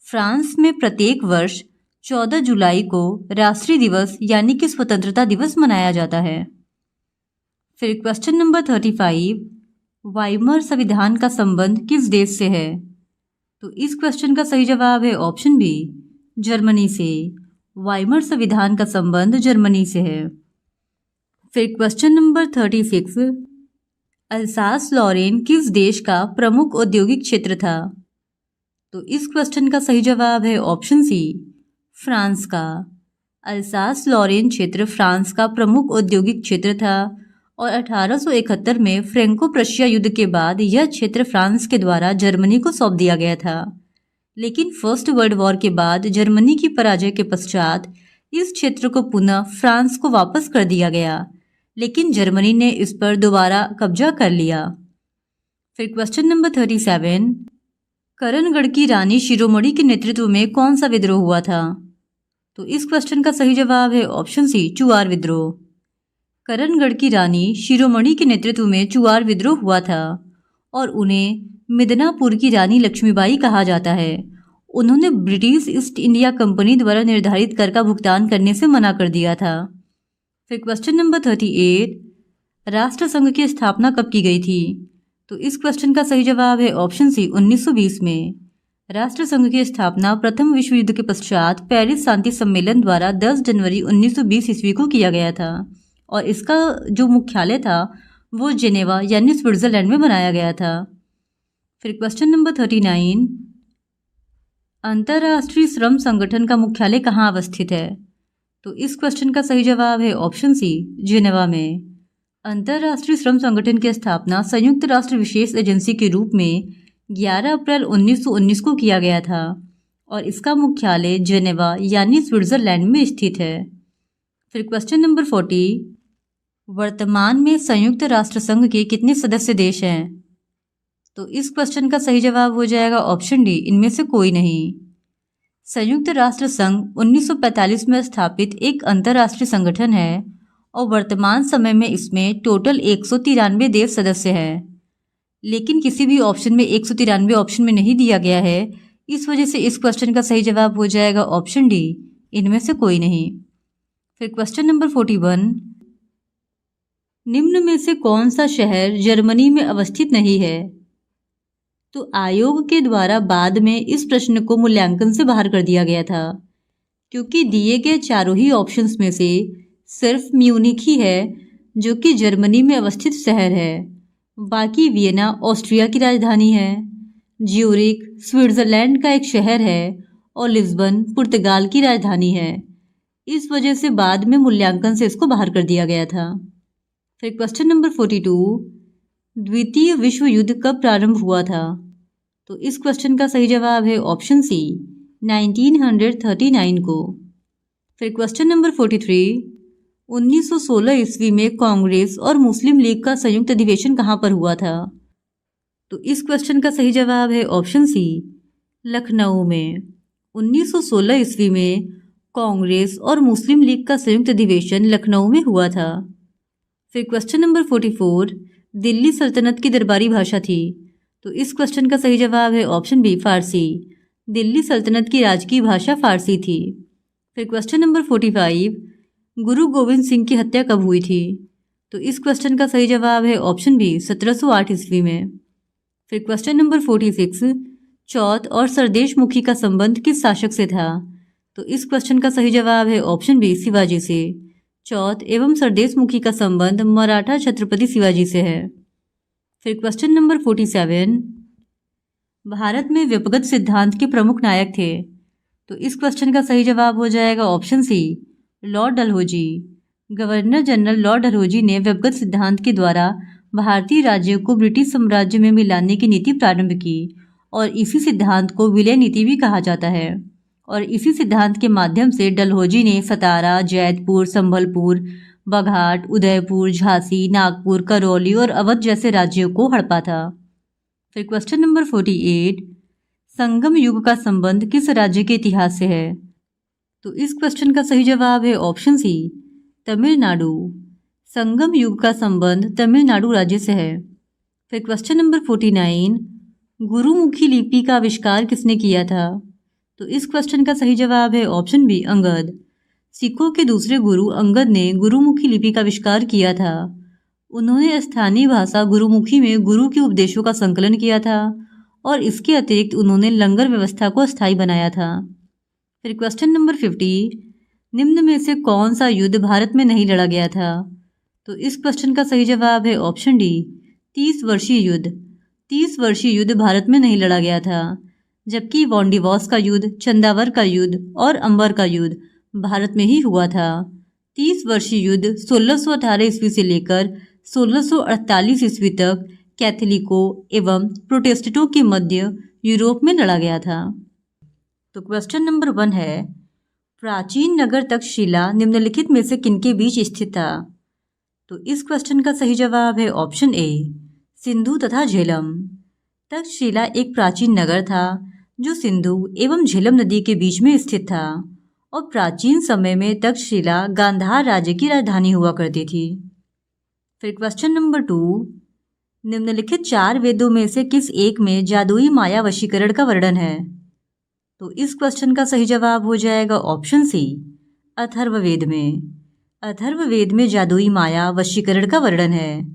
फ्रांस में प्रत्येक वर्ष 14 जुलाई को राष्ट्रीय दिवस यानी कि स्वतंत्रता दिवस मनाया जाता है। फिर क्वेश्चन नंबर 35, वाइमर संविधान का संबंध किस देश से है? तो इस क्वेश्चन का सही जवाब है ऑप्शन बी, जर्मनी से। वाइमर संविधान का संबंध जर्मनी से है। फिर क्वेश्चन नंबर 36, अल्सास लॉरेन किस देश का प्रमुख औद्योगिक क्षेत्र था? तो इस क्वेश्चन का सही जवाब है ऑप्शन सी, फ्रांस का। अल्सास लॉरेन क्षेत्र फ्रांस का प्रमुख औद्योगिक क्षेत्र था और 1871 में फ्रेंको प्रशिया युद्ध के बाद यह क्षेत्र फ्रांस के द्वारा जर्मनी को सौंप दिया गया था। लेकिन फर्स्ट वर्ल्ड वॉर के बाद जर्मनी की पराजय के पश्चात इस क्षेत्र को पुनः फ्रांस को वापस कर दिया गया, लेकिन जर्मनी ने इस पर दोबारा कब्जा कर लिया। फिर क्वेश्चन नंबर 37, करणगढ़ की रानी शिरोमणि के नेतृत्व में कौन सा विद्रोह हुआ था? तो इस क्वेश्चन का सही जवाब है ऑप्शन सी, चुआर विद्रोह। करणगढ़ की रानी शिरोमणि के नेतृत्व में चुआर विद्रोह हुआ था और उन्हें मिदनापुर की रानी लक्ष्मीबाई कहा जाता है। उन्होंने ब्रिटिश ईस्ट इंडिया कंपनी द्वारा निर्धारित कर का भुगतान करने से मना कर दिया था। फिर क्वेश्चन नंबर 38, राष्ट्रसंघ की स्थापना कब की गई थी? तो इस क्वेश्चन का सही जवाब है ऑप्शन सी 1920 में। राष्ट्रसंघ की स्थापना प्रथम विश्व युद्ध के पश्चात पेरिस शांति सम्मेलन द्वारा 10 जनवरी 1920 ईस्वी को किया गया था और इसका जो मुख्यालय था वो जेनेवा यानी स्विट्जरलैंड में बनाया गया था। फिर क्वेश्चन नंबर 39, अंतर्राष्ट्रीय श्रम संगठन का मुख्यालय कहाँ अवस्थित है? तो इस क्वेश्चन का सही जवाब है ऑप्शन सी जेनेवा में। अंतर्राष्ट्रीय श्रम संगठन की स्थापना संयुक्त राष्ट्र विशेष एजेंसी के रूप में 11 अप्रैल 1919 को किया गया था और इसका मुख्यालय जेनेवा यानी स्विट्जरलैंड में स्थित है। फिर क्वेश्चन नंबर 40, वर्तमान में संयुक्त राष्ट्र संघ के कितने सदस्य देश हैं? तो इस क्वेश्चन का सही जवाब हो जाएगा ऑप्शन डी, इनमें से कोई नहीं। संयुक्त राष्ट्र संघ 1945 में स्थापित एक अंतर्राष्ट्रीय संगठन है और वर्तमान समय में इसमें टोटल 193 देश सदस्य हैं, लेकिन किसी भी ऑप्शन में 193 ऑप्शन में नहीं दिया गया है, इस वजह से इस क्वेश्चन का सही जवाब हो जाएगा ऑप्शन डी, इनमें से कोई नहीं। फिर क्वेश्चन नंबर 41, निम्न में से कौन सा शहर जर्मनी में अवस्थित नहीं है? तो आयोग के द्वारा बाद में इस प्रश्न को मूल्यांकन से बाहर कर दिया गया था, क्योंकि दिए गए चारों ही ऑप्शंस में से सिर्फ म्यूनिख ही है जो कि जर्मनी में अवस्थित शहर है। बाकी वियना ऑस्ट्रिया की राजधानी है, ज्यूरिख स्विट्जरलैंड का एक शहर है और लिस्बन पुर्तगाल की राजधानी है। इस वजह से बाद में मूल्यांकन से इसको बाहर कर दिया गया था। फिर क्वेश्चन नंबर 42, द्वितीय विश्व युद्ध कब प्रारंभ हुआ था? तो इस क्वेश्चन का सही जवाब है ऑप्शन सी 1939 को। फिर क्वेश्चन नंबर 43, 1916 ईस्वी में कांग्रेस और मुस्लिम लीग का संयुक्त अधिवेशन कहाँ पर हुआ था? तो इस क्वेश्चन का सही जवाब है ऑप्शन सी लखनऊ में। 1916 ईस्वी में कांग्रेस और मुस्लिम लीग का संयुक्त अधिवेशन लखनऊ में हुआ था। फिर क्वेश्चन नंबर 44, दिल्ली सल्तनत की दरबारी भाषा थी। तो इस क्वेश्चन का सही जवाब है ऑप्शन बी फारसी। दिल्ली सल्तनत की राजकीय भाषा फारसी थी। फिर क्वेश्चन नंबर 45, गुरु गोविंद सिंह की हत्या कब हुई थी? तो इस क्वेश्चन का सही जवाब है ऑप्शन बी 1708 ईस्वी में। फिर क्वेश्चन नंबर 46, चौथ और सरदेश मुखी का संबंध किस शासक से था? तो इस क्वेश्चन का सही जवाब है ऑप्शन बी शिवाजी से। चौथ एवं सरदेश मुखी का संबंध मराठा छत्रपति शिवाजी से है। फिर क्वेश्चन नंबर 47, भारत में व्यक्तिगत सिद्धांत के प्रमुख नायक थे। तो इस क्वेश्चन का सही जवाब हो जाएगा option C Lord Dalhousie. Governor general Lord Dalhousie ने व्यक्तिगत सिद्धांत के द्वारा भारतीय राज्यों को ब्रिटिश साम्राज्य में मिलाने की नीति प्रारंभ की और इसी सिद्धांत को विलय नीति भी कहा जाता है। और इसी सिद्धांत के माध्यम से डलहौजी ने सतारा, जैतपुर, संभलपुर, बघाट, उदयपुर, झांसी, नागपुर, करौली और अवध जैसे राज्यों को हड़पा था। फिर क्वेश्चन नंबर 48, संगम युग का संबंध किस राज्य के इतिहास से है? तो इस क्वेश्चन का सही जवाब है ऑप्शन सी तमिलनाडु। संगम युग का संबंध तमिलनाडु राज्य से है। फिर क्वेश्चन नंबर 49, गुरुमुखी लिपि का आविष्कार किसने किया था? तो इस क्वेश्चन का सही जवाब है ऑप्शन बी अंगद। सिखों के दूसरे गुरु अंगद ने गुरुमुखी लिपि का आविष्कार किया था। उन्होंने स्थानीय भाषा गुरुमुखी में गुरु के उपदेशों का संकलन किया था और इसके अतिरिक्त उन्होंने लंगर व्यवस्था को अस्थायी बनाया था। फिर क्वेश्चन नंबर 50, निम्न में से कौन सा युद्ध भारत में नहीं लड़ा गया था? तो इस क्वेश्चन का सही जवाब है ऑप्शन डी 30 वर्षीय युद्ध। 30 वर्षीय युद्ध भारत में नहीं लड़ा गया था, जबकि वांडीवॉस का युद्ध, चंदावर का युद्ध और अंबर का युद्ध भारत में ही हुआ था। 30 वर्षीय युद्ध 1618 ईस्वी से लेकर 1648 ईस्वी तक कैथोलिकों एवं प्रोटेस्टेंटों के मध्य यूरोप में लड़ा गया था। तो क्वेश्चन नंबर 1 है, प्राचीन नगर तक्षशिला निम्नलिखित में से किनके बीच स्थित था? तो इस क्वेश्चन का सही जवाब है ऑप्शन ए सिंधु तथा झेलम। तक्षशिला एक प्राचीन नगर था जो सिंधु एवं झेलम नदी के बीच में स्थित था और प्राचीन समय में तक्षशिला गांधार राज्य की राजधानी हुआ करती थी। फिर क्वेश्चन नंबर 2, निम्नलिखित 4 वेदों में से किस एक में जादुई माया वशीकरण का वर्णन है? तो इस क्वेश्चन का सही जवाब हो जाएगा ऑप्शन सी, अथर्ववेद में। अथर्ववेद में जादुई माया वशीकरण का वर्णन है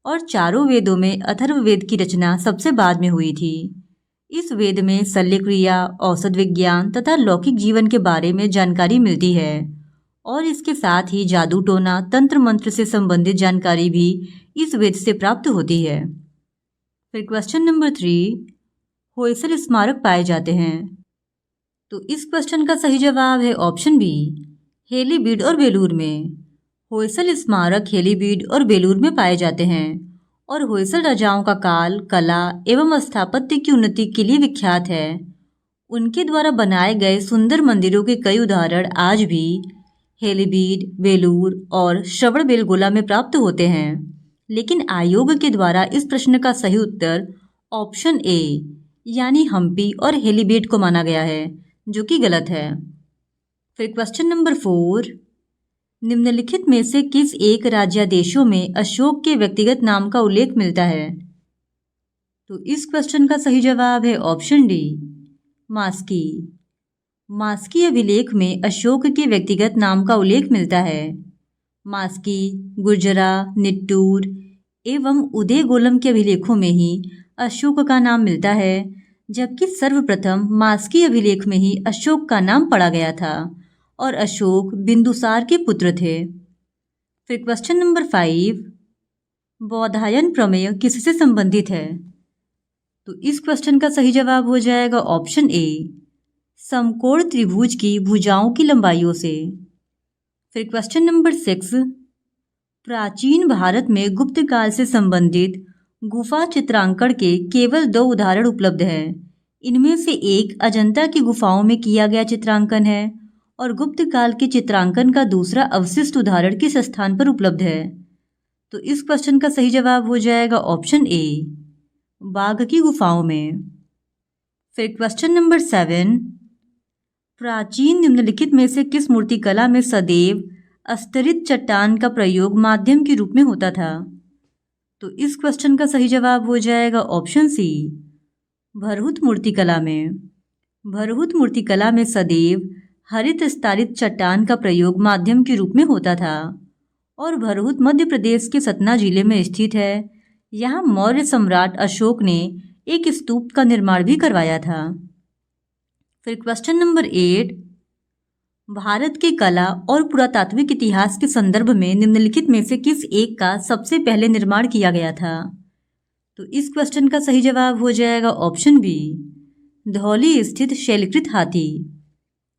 और चारों वेदों में अथर्ववेद की रचना सबसे बाद में हुई थी। इस वेद में शल्यक्रिया, औषध विज्ञान तथा लौकिक जीवन के बारे में जानकारी मिलती है और इसके साथ ही जादू टोना, तंत्र मंत्र से संबंधित जानकारी भी इस वेद से प्राप्त होती है। फिर क्वेश्चन नंबर 3, होयसल स्मारक पाए जाते हैं। तो इस क्वेश्चन का सही जवाब है ऑप्शन बी, हेलीबीड और बेलूर में। होयसल स्मारक हेलीबीड और बेलूर में पाए जाते हैं और होयसल राजाओं का काल, कला एवं स्थापत्य की उन्नति के लिए विख्यात है। उनके द्वारा बनाए गए सुंदर मंदिरों के कई उदाहरण आज भी हेलीबीड, बेलूर और श्रवणबेलगोला में प्राप्त होते हैं। लेकिन आयोग के द्वारा इस प्रश्न का सही उत्तर ऑप्शन ए यानी हम्पी और हेलीबीड को माना गया है, जो कि गलत है। फिर क्वेश्चन नंबर 4, निम्नलिखित में से किस एक राज्यादेशों में अशोक के व्यक्तिगत नाम का उल्लेख मिलता है? तो इस क्वेश्चन का सही जवाब है ऑप्शन डी, मास्की। मास्की अभिलेख में अशोक के व्यक्तिगत नाम का उल्लेख मिलता है। मास्की, गुर्जरा, निट्टूर एवं उदयगोलम के अभिलेखों में ही अशोक का नाम मिलता है, जबकि सर्वप्रथम मास्की अभिलेख में ही अशोक का नाम पढ़ा गया था और अशोक बिंदुसार के पुत्र थे। फिर क्वेश्चन नंबर 5, बौधायन प्रमेय किससे संबंधित है? तो इस क्वेश्चन का सही जवाब हो जाएगा ऑप्शन ए, समकोण त्रिभुज की भुजाओं की लंबाइयों से। फिर क्वेश्चन नंबर 6, प्राचीन भारत में गुप्त काल से संबंधित गुफा चित्रांकन के केवल 2 उदाहरण उपलब्ध हैं। इनमें से एक अजंता की गुफाओं में किया गया चित्रांकन है और गुप्त काल के चित्रांकन का दूसरा अवशिष्ट उदाहरण किस स्थान पर उपलब्ध है? तो इस क्वेश्चन का सही जवाब हो जाएगा ऑप्शन ए, बाघ की गुफाओं में। फिर क्वेश्चन नंबर 7, प्राचीन निम्नलिखित में से किस मूर्तिकला में सदैव अस्तरित चट्टान का प्रयोग माध्यम के रूप में होता था? तो इस क्वेश्चन का सही जवाब हो जाएगा ऑप्शन सी, भरहुत मूर्तिकला में। भरहुत मूर्तिकला में सदैव हरित स्तरित चट्टान का प्रयोग माध्यम के रूप में होता था और भरहुत मध्य प्रदेश के सतना जिले में स्थित है। यहाँ मौर्य सम्राट अशोक ने एक स्तूप का निर्माण भी करवाया था। फिर क्वेश्चन नंबर 8, भारत के कला और पुरातात्विक इतिहास के संदर्भ में निम्नलिखित में से किस एक का सबसे पहले निर्माण किया गया था? तो इस क्वेश्चन का सही जवाब हो जाएगा ऑप्शन बी, धौली स्थित शैलकृत हाथी।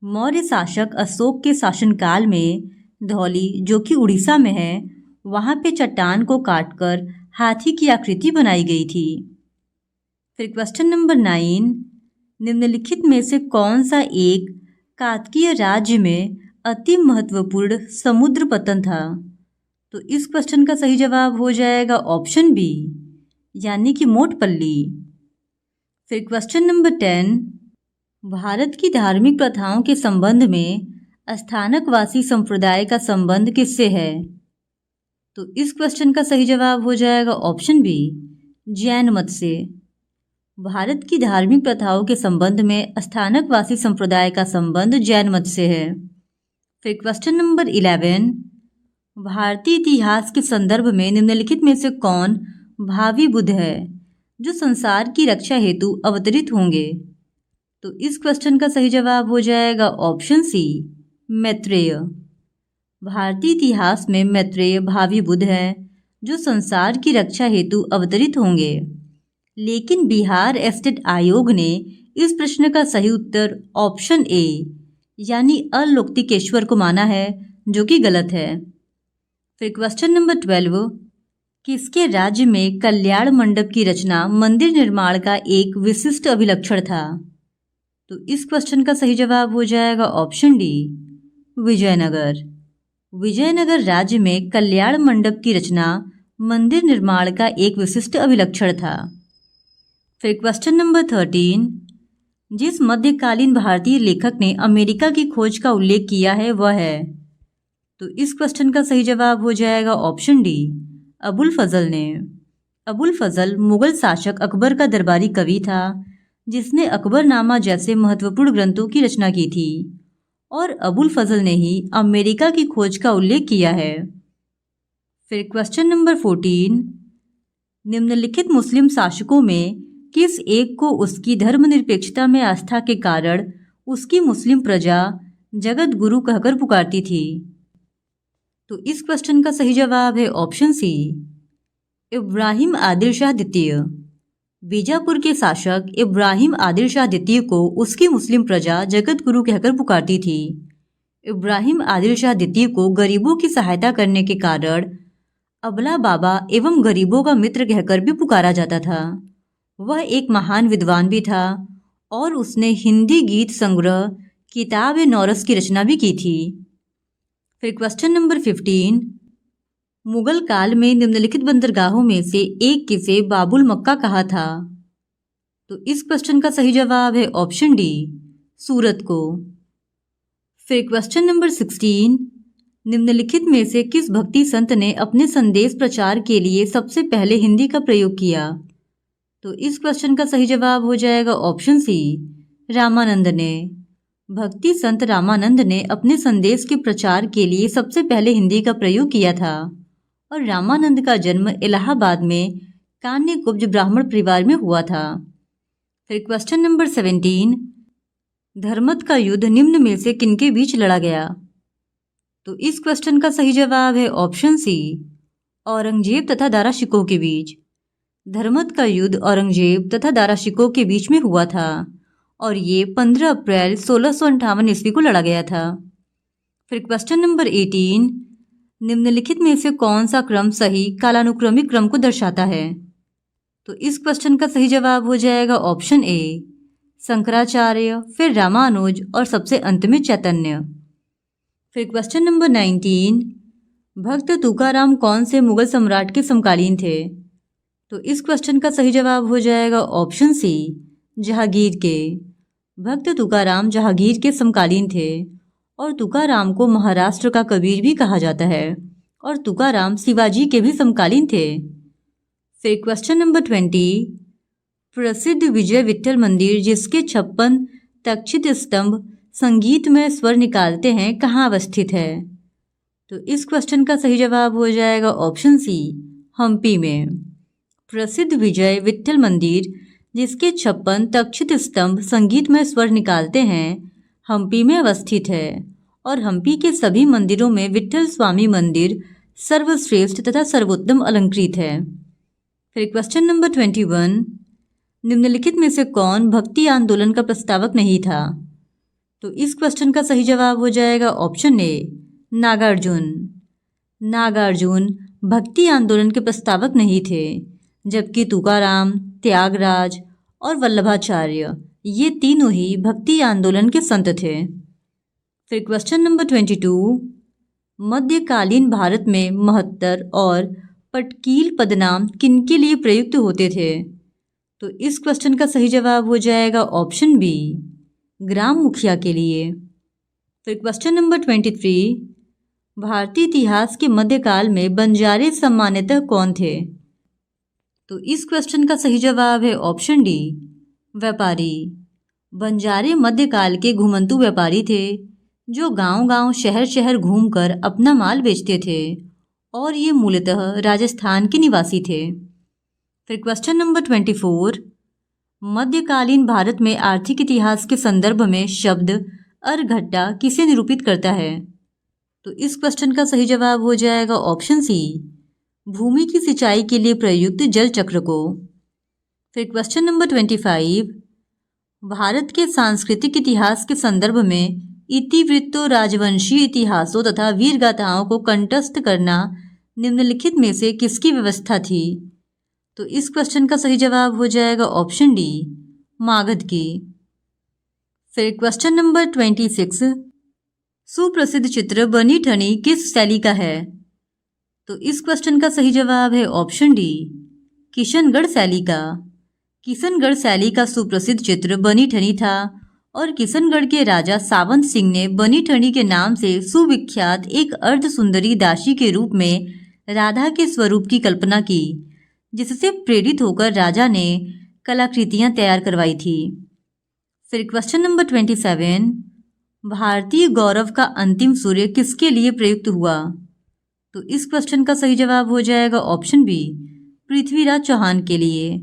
मौर्य शासक अशोक के शासनकाल में धौली, जो कि उड़ीसा में है, वहां पे चट्टान को काटकर हाथी की आकृति बनाई गई थी। फिर क्वेश्चन नंबर 9, निम्नलिखित में से कौन सा एक काकतीय राज्य में अति महत्वपूर्ण समुद्र पतन था? तो इस क्वेश्चन का सही जवाब हो जाएगा ऑप्शन बी, यानी कि मोटपल्ली। फिर क्वेश्चन नंबर 10, भारत की धार्मिक प्रथाओं के संबंध में स्थानकवासी संप्रदाय का संबंध किससे है? तो इस क्वेश्चन का सही जवाब हो जाएगा ऑप्शन बी, जैन मत से। भारत की धार्मिक प्रथाओं के संबंध में स्थानकवासी संप्रदाय का संबंध जैन मत से है। फिर क्वेश्चन नंबर 11, भारतीय इतिहास के संदर्भ में निम्नलिखित में से कौन भावी बुद्ध है जो संसार की रक्षा हेतु अवतरित होंगे? तो इस क्वेश्चन का सही जवाब हो जाएगा ऑप्शन सी, मैत्रेय। भारतीय इतिहास में मैत्रेय भावी बुद्ध है जो संसार की रक्षा हेतु अवतरित होंगे। लेकिन बिहार एस्टेट आयोग ने इस प्रश्न का सही उत्तर ऑप्शन ए यानी अलोक्तिकेश्वर को माना है, जो कि गलत है। फिर क्वेश्चन नंबर 12, किसके राज्य में कल्याण मंडप की रचना मंदिर निर्माण का एक विशिष्ट अभिलक्षण था? तो इस क्वेश्चन का सही जवाब हो जाएगा ऑप्शन डी, विजयनगर। विजयनगर राज्य में कल्याण मंडप की रचना मंदिर निर्माण का एक विशिष्ट अभिलक्षण था। फिर क्वेश्चन नंबर 13, जिस मध्यकालीन भारतीय लेखक ने अमेरिका की खोज का उल्लेख किया है वह है? तो इस क्वेश्चन का सही जवाब हो जाएगा ऑप्शन डी, अबुल फजल ने। अबुल फजल मुगल शासक अकबर का दरबारी कवि था जिसने अकबरनामा जैसे महत्वपूर्ण ग्रंथों की रचना की थी, और अबुल फजल ने ही अमेरिका की खोज का उल्लेख किया है। फिर क्वेश्चन नंबर 14, निम्नलिखित मुस्लिम शासकों में किस एक को उसकी धर्मनिरपेक्षता में आस्था के कारण उसकी मुस्लिम प्रजा जगत गुरु कहकर पुकारती थी? तो इस क्वेश्चन का सही जवाब है ऑप्शन सी, इब्राहिम आदिल शाह द्वितीय। बीजापुर के शासक इब्राहिम आदिल शाह द्वितीय को उसकी मुस्लिम प्रजा जगत गुरु कहकर पुकारती थी। इब्राहिम आदिल शाह द्वितीय को गरीबों की सहायता करने के कारण अबला बाबा एवं गरीबों का मित्र कहकर भी पुकारा जाता था। वह एक महान विद्वान भी था और उसने हिंदी गीत संग्रह किताब नौरस की रचना भी की थी। फिर क्वेश्चन नंबर 15, मुगल काल में निम्नलिखित बंदरगाहों में से एक किसे बाबुल मक्का कहा था? तो इस क्वेश्चन का सही जवाब है ऑप्शन डी, सूरत को। फिर क्वेश्चन नंबर 16, निम्नलिखित में से किस भक्ति संत ने अपने संदेश प्रचार के लिए सबसे पहले हिंदी का प्रयोग किया? तो इस क्वेश्चन का सही जवाब हो जाएगा ऑप्शन सी, रामानंद ने। भक्ति संत रामानंद ने अपने संदेश के प्रचार के लिए सबसे पहले हिंदी का प्रयोग किया था, और रामानंद का जन्म इलाहाबाद में कान्यकुब्ज ब्राह्मण परिवार में हुआ था। फिर क्वेश्चन नंबर 17, धर्मत का युद्ध निम्न में से किनके बीच लड़ा गया? तो इस क्वेश्चन का सही जवाब है ऑप्शन सी, औरंगजेब तथा दारा शिकोह के बीच। धर्मत का युद्ध औरंगजेब तथा दारा शिकोह के बीच में हुआ था, और ये 15 अप्रैल 1658 ईस्वी को लड़ा गया था। फिर क्वेश्चन नंबर 18, निम्नलिखित में से कौन सा क्रम सही कालानुक्रमिक क्रम को दर्शाता है? तो इस क्वेश्चन का सही जवाब हो जाएगा ऑप्शन ए, शंकराचार्य, फिर रामानुज और सबसे अंत में चैतन्य। फिर क्वेश्चन नंबर 19, भक्त तुकाराम कौन से मुगल सम्राट के समकालीन थे? तो इस क्वेश्चन का सही जवाब हो जाएगा ऑप्शन सी, जहांगीर के। भक्त तुकाराम जहांगीर के समकालीन थे, और तुकाराम को महाराष्ट्र का कबीर भी कहा जाता है, और तुकाराम शिवाजी के भी समकालीन थे। फिर क्वेश्चन नंबर 20, प्रसिद्ध विजय विठ्ठल मंदिर जिसके 56 तक्षित स्तंभ संगीतमय स्वर निकालते हैं कहाँ अवस्थित है? तो इस क्वेश्चन का सही जवाब हो जाएगा ऑप्शन सी, हम्पी में। प्रसिद्ध विजय विठ्ठल मंदिर जिसके 56 तक्षित स्तंभ संगीतमय स्वर निकालते हैं हम्पी में अवस्थित है, और हम्पी के सभी मंदिरों में विठ्ठल स्वामी मंदिर सर्वश्रेष्ठ तथा सर्वोत्तम अलंकृत है। फिर क्वेश्चन नंबर 21, निम्नलिखित में से कौन भक्ति आंदोलन का प्रस्तावक नहीं था? तो इस क्वेश्चन का सही जवाब हो जाएगा ऑप्शन ए, नागार्जुन। नागार्जुन भक्ति आंदोलन के प्रस्तावक नहीं थे, जबकि तुकाराम, त्यागराज और वल्लभाचार्य ये तीनों ही भक्ति आंदोलन के संत थे। फिर क्वेश्चन नंबर 22, मध्यकालीन भारत में महत्तर और पटकील पदनाम किनके लिए प्रयुक्त होते थे? तो इस क्वेश्चन का सही जवाब हो जाएगा ऑप्शन बी, ग्राम मुखिया के लिए। फिर क्वेश्चन नंबर 23, भारतीय इतिहास के मध्यकाल में बंजारे सामान्यतः कौन थे? तो इस क्वेश्चन का सही जवाब है ऑप्शन डी, व्यापारी। बंजारे मध्यकाल के घुमंतू व्यापारी थे, जो गांव-गांव, शहर-शहर घूमकर अपना माल बेचते थे, और ये मूलतः राजस्थान के निवासी थे। फिर क्वेश्चन नंबर 24, मध्यकालीन भारत में आर्थिक इतिहास के संदर्भ में शब्द अर्घट्टा किसे निरूपित करता है? तो इस क्वेश्चन का सही जवाब हो जाएगा ऑप्शन सी, भूमि की सिंचाई के लिए प्रयुक्त जल चक्र को। फिर क्वेश्चन नंबर 25, भारत के सांस्कृतिक इतिहास के संदर्भ में इतिवृत्तों, राजवंशीय इतिहासों तथा वीर गाथाओं को कंठस्थ करना निम्नलिखित में से किसकी व्यवस्था थी? तो इस क्वेश्चन का सही जवाब हो जाएगा ऑप्शन डी, मागध की। फिर क्वेश्चन नंबर 26, सुप्रसिद्ध चित्र बनी ठनी किस शैली का है? तो इस क्वेश्चन का सही जवाब है ऑप्शन डी, किशनगढ़ शैली का। किशनगढ़ शैली का सुप्रसिद्ध चित्र बनी ठनी था, और किशनगढ़ के राजा सावंत सिंह ने बनी ठनी के नाम से सुविख्यात एक अर्ध सुंदरी दासी के रूप में राधा के स्वरूप की कल्पना की, जिससे प्रेरित होकर राजा ने कलाकृतियाँ तैयार करवाई थी। फिर क्वेश्चन नंबर 27, भारतीय गौरव का अंतिम सूर्य किसके लिए प्रयुक्त हुआ? तो इस क्वेश्चन का सही जवाब हो जाएगा ऑप्शन बी, पृथ्वीराज चौहान के लिए।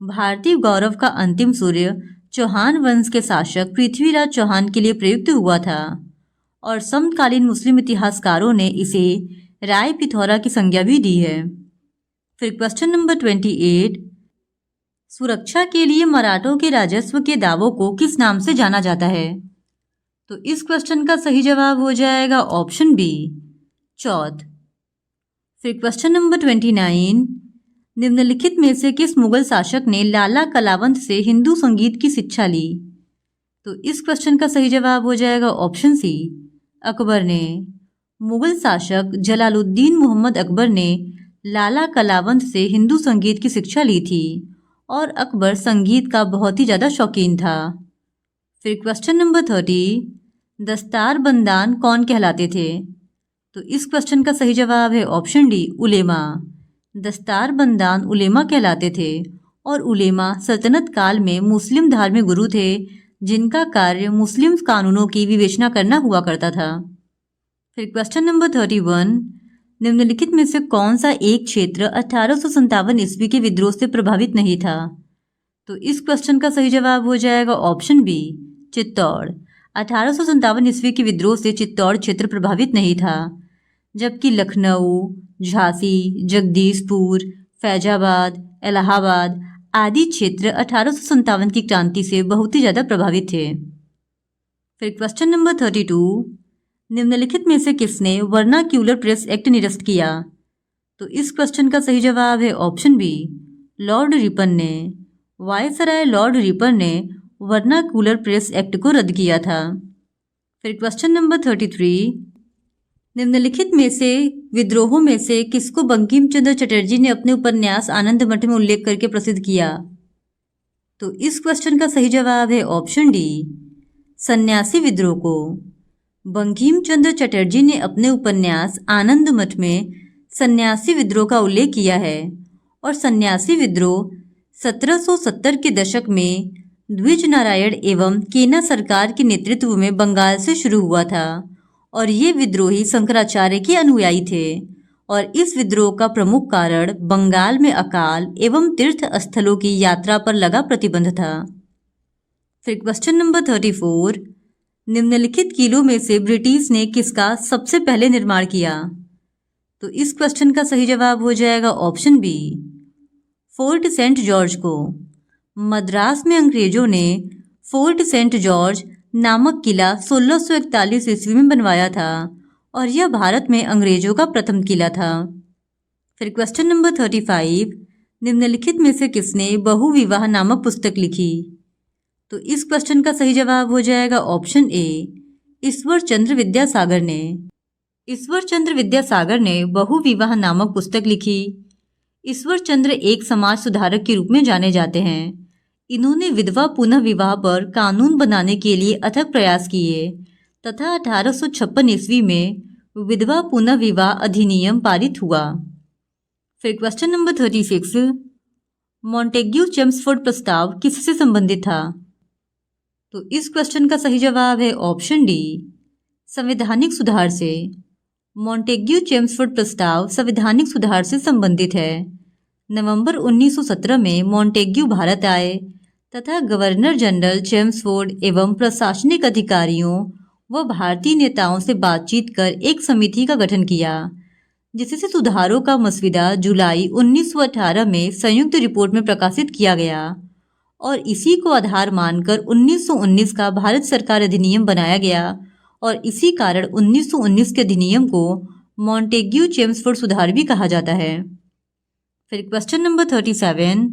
भारतीय गौरव का अंतिम सूर्य चौहान वंश के शासक पृथ्वीराज चौहान के लिए प्रयुक्त हुआ था और समकालीन मुस्लिम इतिहासकारों ने इसे राय पिथौरा की संज्ञा भी दी है। फिर क्वेश्चन नंबर 28, सुरक्षा के लिए मराठों के राजस्व के दावों को किस नाम से जाना जाता है? तो इस क्वेश्चन का सही जवाब हो जाएगा ऑप्शन बी, चौथ। फिर क्वेश्चन नंबर 29, निम्नलिखित में से किस मुगल शासक ने लाला कलावंत से हिंदू संगीत की शिक्षा ली? तो इस क्वेश्चन का सही जवाब हो जाएगा ऑप्शन सी, अकबर ने। मुगल शासक जलालुद्दीन मोहम्मद अकबर ने लाला कलावंत से हिंदू संगीत की शिक्षा ली थी और अकबर संगीत का बहुत ही ज़्यादा शौकीन था। फिर क्वेश्चन नंबर 30, दस्तार बंदान कौन कहलाते थे? तो इस क्वेश्चन का सही जवाब है ऑप्शन डी, उलेमा। दस्तार बंदान उलेमा कहलाते थे और उलेमा सल्तनत काल में मुस्लिम धार्मिक गुरु थे जिनका कार्य मुस्लिम कानूनों की विवेचना करना हुआ करता था। फिर क्वेश्चन नंबर 31, निम्नलिखित में से कौन सा एक क्षेत्र 1857 ईस्वी के विद्रोह से प्रभावित नहीं था? तो इस क्वेश्चन का सही जवाब हो जाएगा ऑप्शन बी, चित्तौड़। 1857 ईस्वी के विद्रोह से चित्तौड़ क्षेत्र प्रभावित नहीं था, जबकि लखनऊ, झांसी, जगदीशपुर, फैजाबाद, इलाहाबाद आदि क्षेत्र 1857 की क्रांति से बहुत ही ज़्यादा प्रभावित थे। फिर क्वेश्चन नंबर 32, निम्नलिखित में से किसने वर्नाक्यूलर प्रेस एक्ट निरस्त किया? तो इस क्वेश्चन का सही जवाब है ऑप्शन बी, लॉर्ड रिपन ने। वायसराय लॉर्ड रिपन ने वर्नाक्यूलर प्रेस एक्ट को रद्द किया था। फिर क्वेश्चन नंबर 33, निम्नलिखित में से विद्रोहों में से किसको बंकिम चंद्र चटर्जी ने अपने उपन्यास आनंद मठ में उल्लेख करके प्रसिद्ध किया? तो इस क्वेश्चन का सही जवाब है ऑप्शन डी, सन्यासी विद्रोह को। बंकिम चंद्र चटर्जी ने अपने उपन्यास आनंद मठ में सन्यासी विद्रोह का उल्लेख किया है और सन्यासी विद्रोह 1770 के दशक में द्विज नारायण एवं केना सरकार के नेतृत्व में बंगाल से शुरू हुआ था और ये विद्रोही शंकराचार्य के अनुयायी थे और इस विद्रोह का प्रमुख कारण बंगाल में अकाल एवं तीर्थ स्थलों की यात्रा पर लगा प्रतिबंध था। फिर क्वेश्चन नंबर 34, निम्नलिखित किलों में से ब्रिटिश ने किसका सबसे पहले निर्माण किया? तो इस क्वेश्चन का सही जवाब हो जाएगा option B, Fort Saint George को। मद्रास में अंग्रेजों ने फोर्ट सेंट जॉर्ज नामक किला 1641 ईस्वी में बनवाया था और यह भारत में अंग्रेजों का प्रथम किला था। फिर क्वेश्चन नंबर 35, निम्नलिखित में से किसने बहुविवाह नामक पुस्तक लिखी? तो इस क्वेश्चन का सही जवाब हो जाएगा ऑप्शन ए, ईश्वर चंद्र विद्यासागर ने। ईश्वर चंद्र विद्यासागर ने बहुविवाह नामक पुस्तक लिखी। ईश्वर चंद्र एक समाज सुधारक के रूप में जाने जाते हैं। इन्होंने विधवा पुनः विवाह पर कानून बनाने के लिए अथक प्रयास किए तथा 1856 ईस्वी में विधवा पुनः विवाह अधिनियम पारित हुआ। फिर क्वेश्चन नंबर 36, मॉन्टेग्यू चेम्सफोर्ड प्रस्ताव किससे संबंधित था? तो इस क्वेश्चन का सही जवाब है ऑप्शन डी, संवैधानिक सुधार से। मॉन्टेग्यू चेम्सफोर्ड प्रस्ताव संवैधानिक सुधार से संबंधित है। नवंबर 1917 में मॉन्टेग्यू भारत आए तथा गवर्नर जनरल चेम्सफोर्ड एवं प्रशासनिक अधिकारियों व भारतीय नेताओं से बातचीत कर एक समिति का गठन किया, जिससे सुधारों का मसविदा जुलाई 1918 में संयुक्त रिपोर्ट में प्रकाशित किया गया और इसी को आधार मानकर 1919 का भारत सरकार अधिनियम बनाया गया और इसी कारण 1919 के अधिनियम को मॉन्टेग्यू चेम्सफोर्ड सुधार भी कहा जाता है। फिर क्वेश्चन नंबर 37,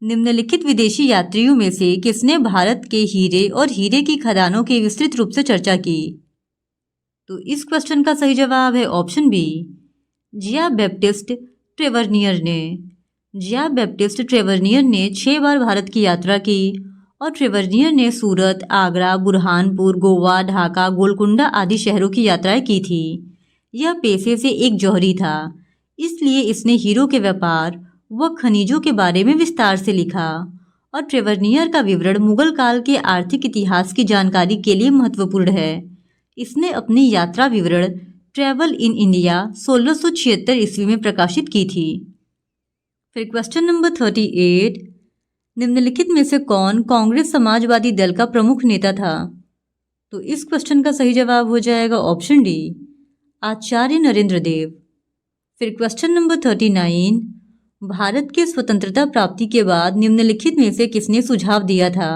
निम्नलिखित विदेशी यात्रियों में से किसने भारत के हीरे और हीरे की खदानों की विस्तृत रूप से चर्चा की? तो इस क्वेश्चन का सही जवाब है ऑप्शन बी, जिया बैप्टिस्ट ट्रेवरनियर ने। जिया बैप्टिस्ट ट्रेवरनियर ने 6 बार भारत की यात्रा की और ट्रेवरनियर ने सूरत, आगरा, बुरहानपुर, गोवा, ढाका, गोलकुंडा आदि शहरों की यात्राएं की थी। यह पेशे से एक जौहरी था, इसलिए इसने हीरो के व्यापार व खनिजों के बारे में विस्तार से लिखा और ट्रेवरनियर का विवरण मुगल काल के आर्थिक इतिहास की जानकारी के लिए महत्वपूर्ण है। इसने अपनी यात्रा विवरण ट्रैवल इन इंडिया 1676 ईस्वी में प्रकाशित की थी। फिर क्वेश्चन नंबर 38, निम्नलिखित में से कौन कांग्रेस समाजवादी दल का प्रमुख नेता था? तो इस क्वेश्चन का सही जवाब हो जाएगा ऑप्शन डी, आचार्य नरेंद्र देव। फिर क्वेश्चन नंबर 39, भारत के स्वतंत्रता प्राप्ति के बाद निम्नलिखित में से किसने सुझाव दिया था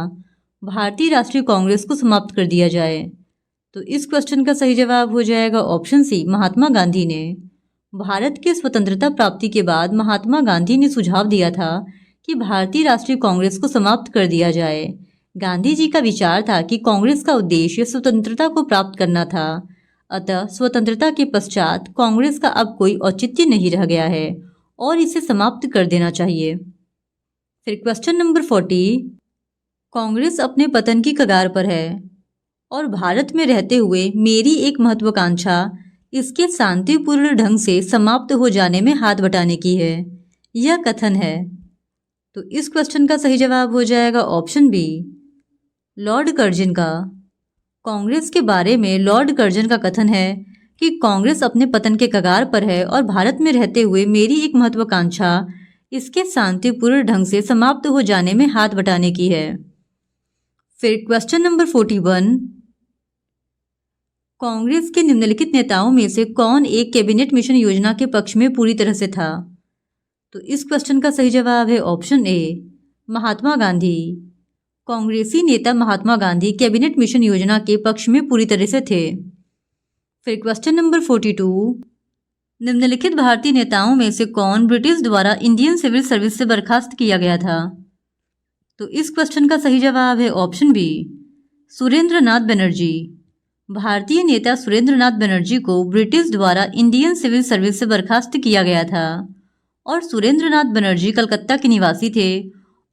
भारतीय राष्ट्रीय कांग्रेस को समाप्त कर दिया जाए? तो इस क्वेश्चन का सही जवाब हो जाएगा ऑप्शन सी, महात्मा गांधी ने। भारत के स्वतंत्रता प्राप्ति के बाद महात्मा गांधी ने सुझाव दिया था कि भारतीय राष्ट्रीय कांग्रेस को समाप्त कर दिया जाए। गांधी जी का विचार था कि कांग्रेस का उद्देश्य स्वतंत्रता को प्राप्त करना था, अतः स्वतंत्रता के पश्चात कांग्रेस का अब कोई औचित्य नहीं रह गया है और इसे समाप्त कर देना चाहिए। फिर क्वेश्चन नंबर 40, कांग्रेस अपने पतन की कगार पर है और भारत में रहते हुए मेरी एक महत्वाकांक्षा इसके शांतिपूर्ण ढंग से समाप्त हो जाने में हाथ बटाने की है, यह कथन है। तो इस क्वेश्चन का सही जवाब हो जाएगा ऑप्शन बी, लॉर्ड कर्जन का। कांग्रेस के बारे में लॉर्ड कर्जन का कथन है कि कांग्रेस अपने पतन के कगार पर है और भारत में रहते हुए मेरी एक महत्वाकांक्षा इसके शांतिपूर्ण ढंग से समाप्त हो जाने में हाथ बटाने की है। फिर क्वेश्चन नंबर 41, कांग्रेस के निम्नलिखित नेताओं में से कौन एक कैबिनेट मिशन योजना के पक्ष में पूरी तरह से था? तो इस क्वेश्चन का सही जवाब है ऑप्शन ए, महात्मा गांधी। कांग्रेसी नेता महात्मा गांधी कैबिनेट मिशन योजना के पक्ष में पूरी तरह से थे। फिर क्वेश्चन नंबर 42, निम्नलिखित भारतीय नेताओं में से कौन ब्रिटिश द्वारा इंडियन सिविल सर्विस से बर्खास्त किया गया था? तो इस क्वेश्चन का सही जवाब है ऑप्शन बी, सुरेंद्र नाथ बनर्जी। भारतीय नेता सुरेंद्र नाथ बनर्जी को ब्रिटिश द्वारा इंडियन सिविल सर्विस से बर्खास्त किया गया था और सुरेंद्र नाथ बनर्जी कलकत्ता के निवासी थे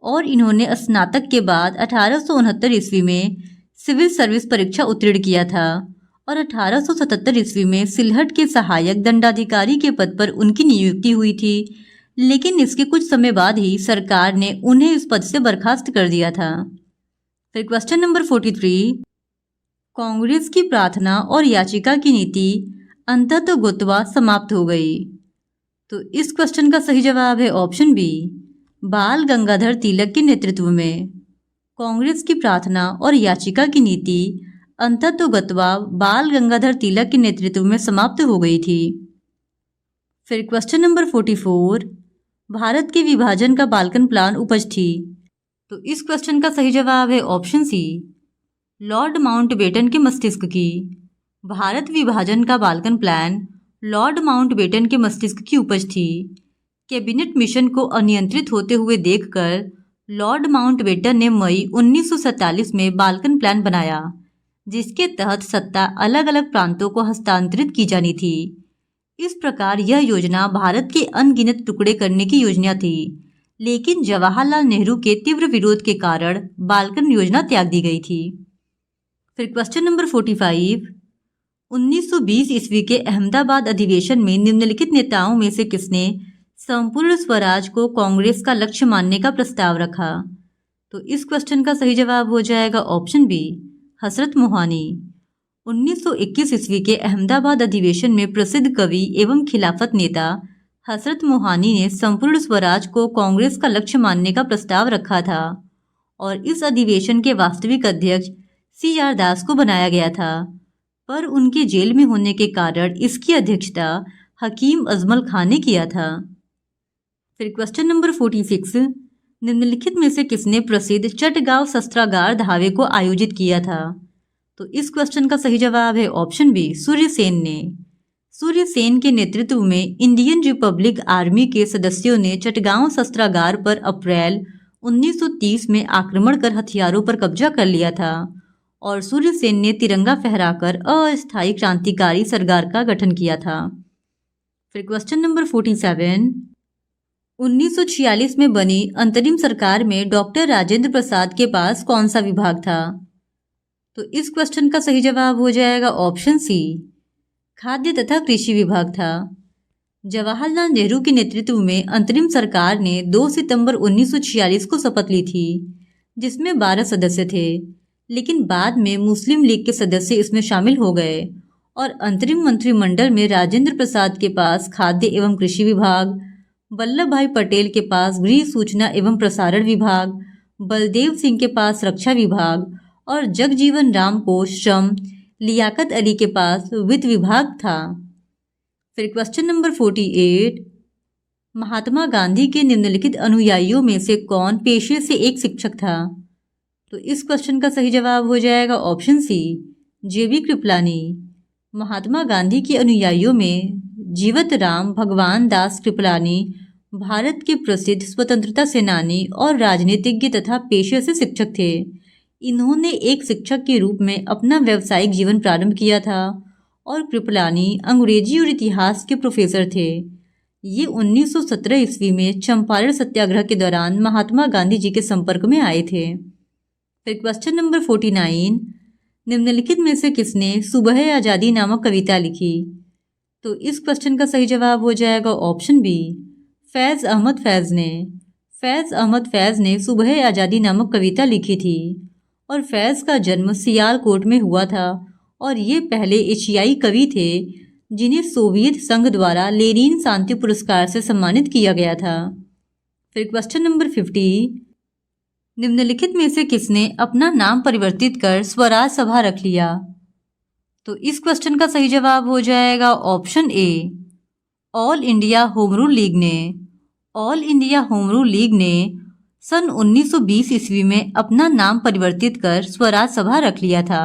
और इन्होंने स्नातक के बाद 1869 ईस्वी में सिविल सर्विस परीक्षा उत्तीर्ण किया था और 1877 ईस्वी में सिलहट के सहायक दंडाधिकारी के पद पर उनकी नियुक्ति हुई थी, लेकिन इसके कुछ समय बाद ही सरकार ने उन्हें इस पद से बर्खास्त कर दिया था। फिर क्वेश्चन नंबर 43, कांग्रेस की प्रार्थना और याचिका की नीति अंततः समाप्त हो गई। तो इस क्वेश्चन का सही जवाब है ऑप्शन बी, बाल गंगाधर तिलक के नेतृत्व में कांग्रेस की प्रार्थना और याचिका की नीति अंततः बाल गंगाधर तिलक के नेतृत्व में समाप्त हो गई थी। फिर क्वेश्चन नंबर 44, भारत के विभाजन का बाल्कन प्लान उपज थी। तो इस क्वेश्चन का सही जवाब है ऑप्शन सी, लॉर्ड माउंटबेटन के मस्तिष्क की। भारत विभाजन का बाल्कन प्लान लॉर्ड माउंटबेटन के मस्तिष्क की उपज थी। कैबिनेट मिशन को अनियंत्रित होते हुए देखकर लॉर्ड माउंटबेटन ने मई 1947 में बाल्कन प्लान बनाया, जिसके तहत सत्ता अलग अलग प्रांतों को हस्तांतरित की जानी थी। इस प्रकार यह योजना भारत के अनगिनत टुकड़े करने की योजना थी, लेकिन जवाहरलाल नेहरू के तीव्र विरोध के कारण बाल्कन योजना त्याग दी गई थी। फिर क्वेश्चन नंबर 45, 1920 ईस्वी के अहमदाबाद अधिवेशन में निम्नलिखित नेताओं में से किसने संपूर्ण स्वराज को कांग्रेस का लक्ष्य मानने का प्रस्ताव रखा? तो इस क्वेश्चन का सही जवाब हो जाएगा ऑप्शन बी, हजरत मोहानी। 1921 ईस्वी के अहमदाबाद अधिवेशन में प्रसिद्ध कवि एवं खिलाफत नेता हजरत मोहानी ने संपूर्ण स्वराज को कांग्रेस का लक्ष्य मानने का प्रस्ताव रखा था और इस अधिवेशन के वास्तविक अध्यक्ष CR दास को बनाया गया था, पर उनके जेल में होने के कारण इसकी अध्यक्षता हकीम अजमल खान ने किया था। फिर क्वेश्चन नंबर 46, निम्नलिखित में से किसने प्रसिद्ध चटगांव शस्त्रागार धावे को आयोजित किया था? तो इस क्वेश्चन का सही जवाब है ऑप्शन बी, सूर्यसेन ने। सूर्यसेन के नेतृत्व में इंडियन रिपब्लिक आर्मी के सदस्यों ने चटगांव शस्त्रागार पर अप्रैल 1930 में आक्रमण कर हथियारों पर कब्जा कर लिया था और सूर्यसेन ने तिरंगा फहराकर अस्थायी क्रांतिकारी सरकार का गठन किया था। फिर क्वेश्चन नंबर 47, 1946 में बनी अंतरिम सरकार में डॉक्टर राजेंद्र प्रसाद के पास कौन सा विभाग था? तो इस क्वेश्चन का सही जवाब हो जाएगा ऑप्शन सी, खाद्य तथा कृषि विभाग था। जवाहरलाल नेहरू के नेतृत्व में अंतरिम सरकार ने 2 सितंबर 1946 को शपथ ली थी। जिसमें 12 सदस्य थे, लेकिन बाद में मुस्लिम लीग के सदस्य इसमें शामिल हो गए और अंतरिम मंत्रिमंडल में राजेंद्र प्रसाद के पास खाद्य एवं कृषि विभाग, वल्लभ भाई पटेल के पास गृह सूचना एवं प्रसारण विभाग, बलदेव सिंह के पास रक्षा विभाग और जगजीवन राम को श्रम, लियाकत अली के पास वित्त विभाग था। फिर क्वेश्चन नंबर 48, महात्मा गांधी के निम्नलिखित अनुयायियों में से कौन पेशे से एक शिक्षक था? तो इस क्वेश्चन का सही जवाब हो जाएगा ऑप्शन सी, जेबी कृपलानी। महात्मा गांधी के अनुयायियों में जीवत राम भगवान दास कृपलानी भारत के प्रसिद्ध स्वतंत्रता सेनानी और राजनीतिज्ञ तथा पेशे से शिक्षक थे। इन्होंने एक शिक्षक के रूप में अपना व्यावसायिक जीवन प्रारंभ किया था और कृपलानी अंग्रेजी और इतिहास के प्रोफेसर थे। ये 1917 ईस्वी में चंपारण सत्याग्रह के दौरान महात्मा गांधी जी के संपर्क में आए थे। फिर क्वेश्चन नंबर 49, निम्नलिखित में से किसने सुबह आज़ादी नामक कविता लिखी? तो इस क्वेश्चन का सही जवाब हो जाएगा ऑप्शन बी, फैज़ अहमद फैज़ ने। फैज़ अहमद फैज़ ने सुबह आज़ादी नामक कविता लिखी थी और फैज़ का जन्म सियालकोट में हुआ था और ये पहले एशियाई कवि थे जिन्हें सोवियत संघ द्वारा लेनिन शांति पुरस्कार से सम्मानित किया गया था। फिर क्वेश्चन नंबर 50, निम्नलिखित में से किसने अपना नाम परिवर्तित कर स्वराज सभा रख लिया? तो इस क्वेश्चन का सही जवाब हो जाएगा option A, All India Home Rule League ने। All India Home Rule League ने सन 1920 ईस्वी में अपना नाम परिवर्तित कर स्वराज सभा रख लिया था।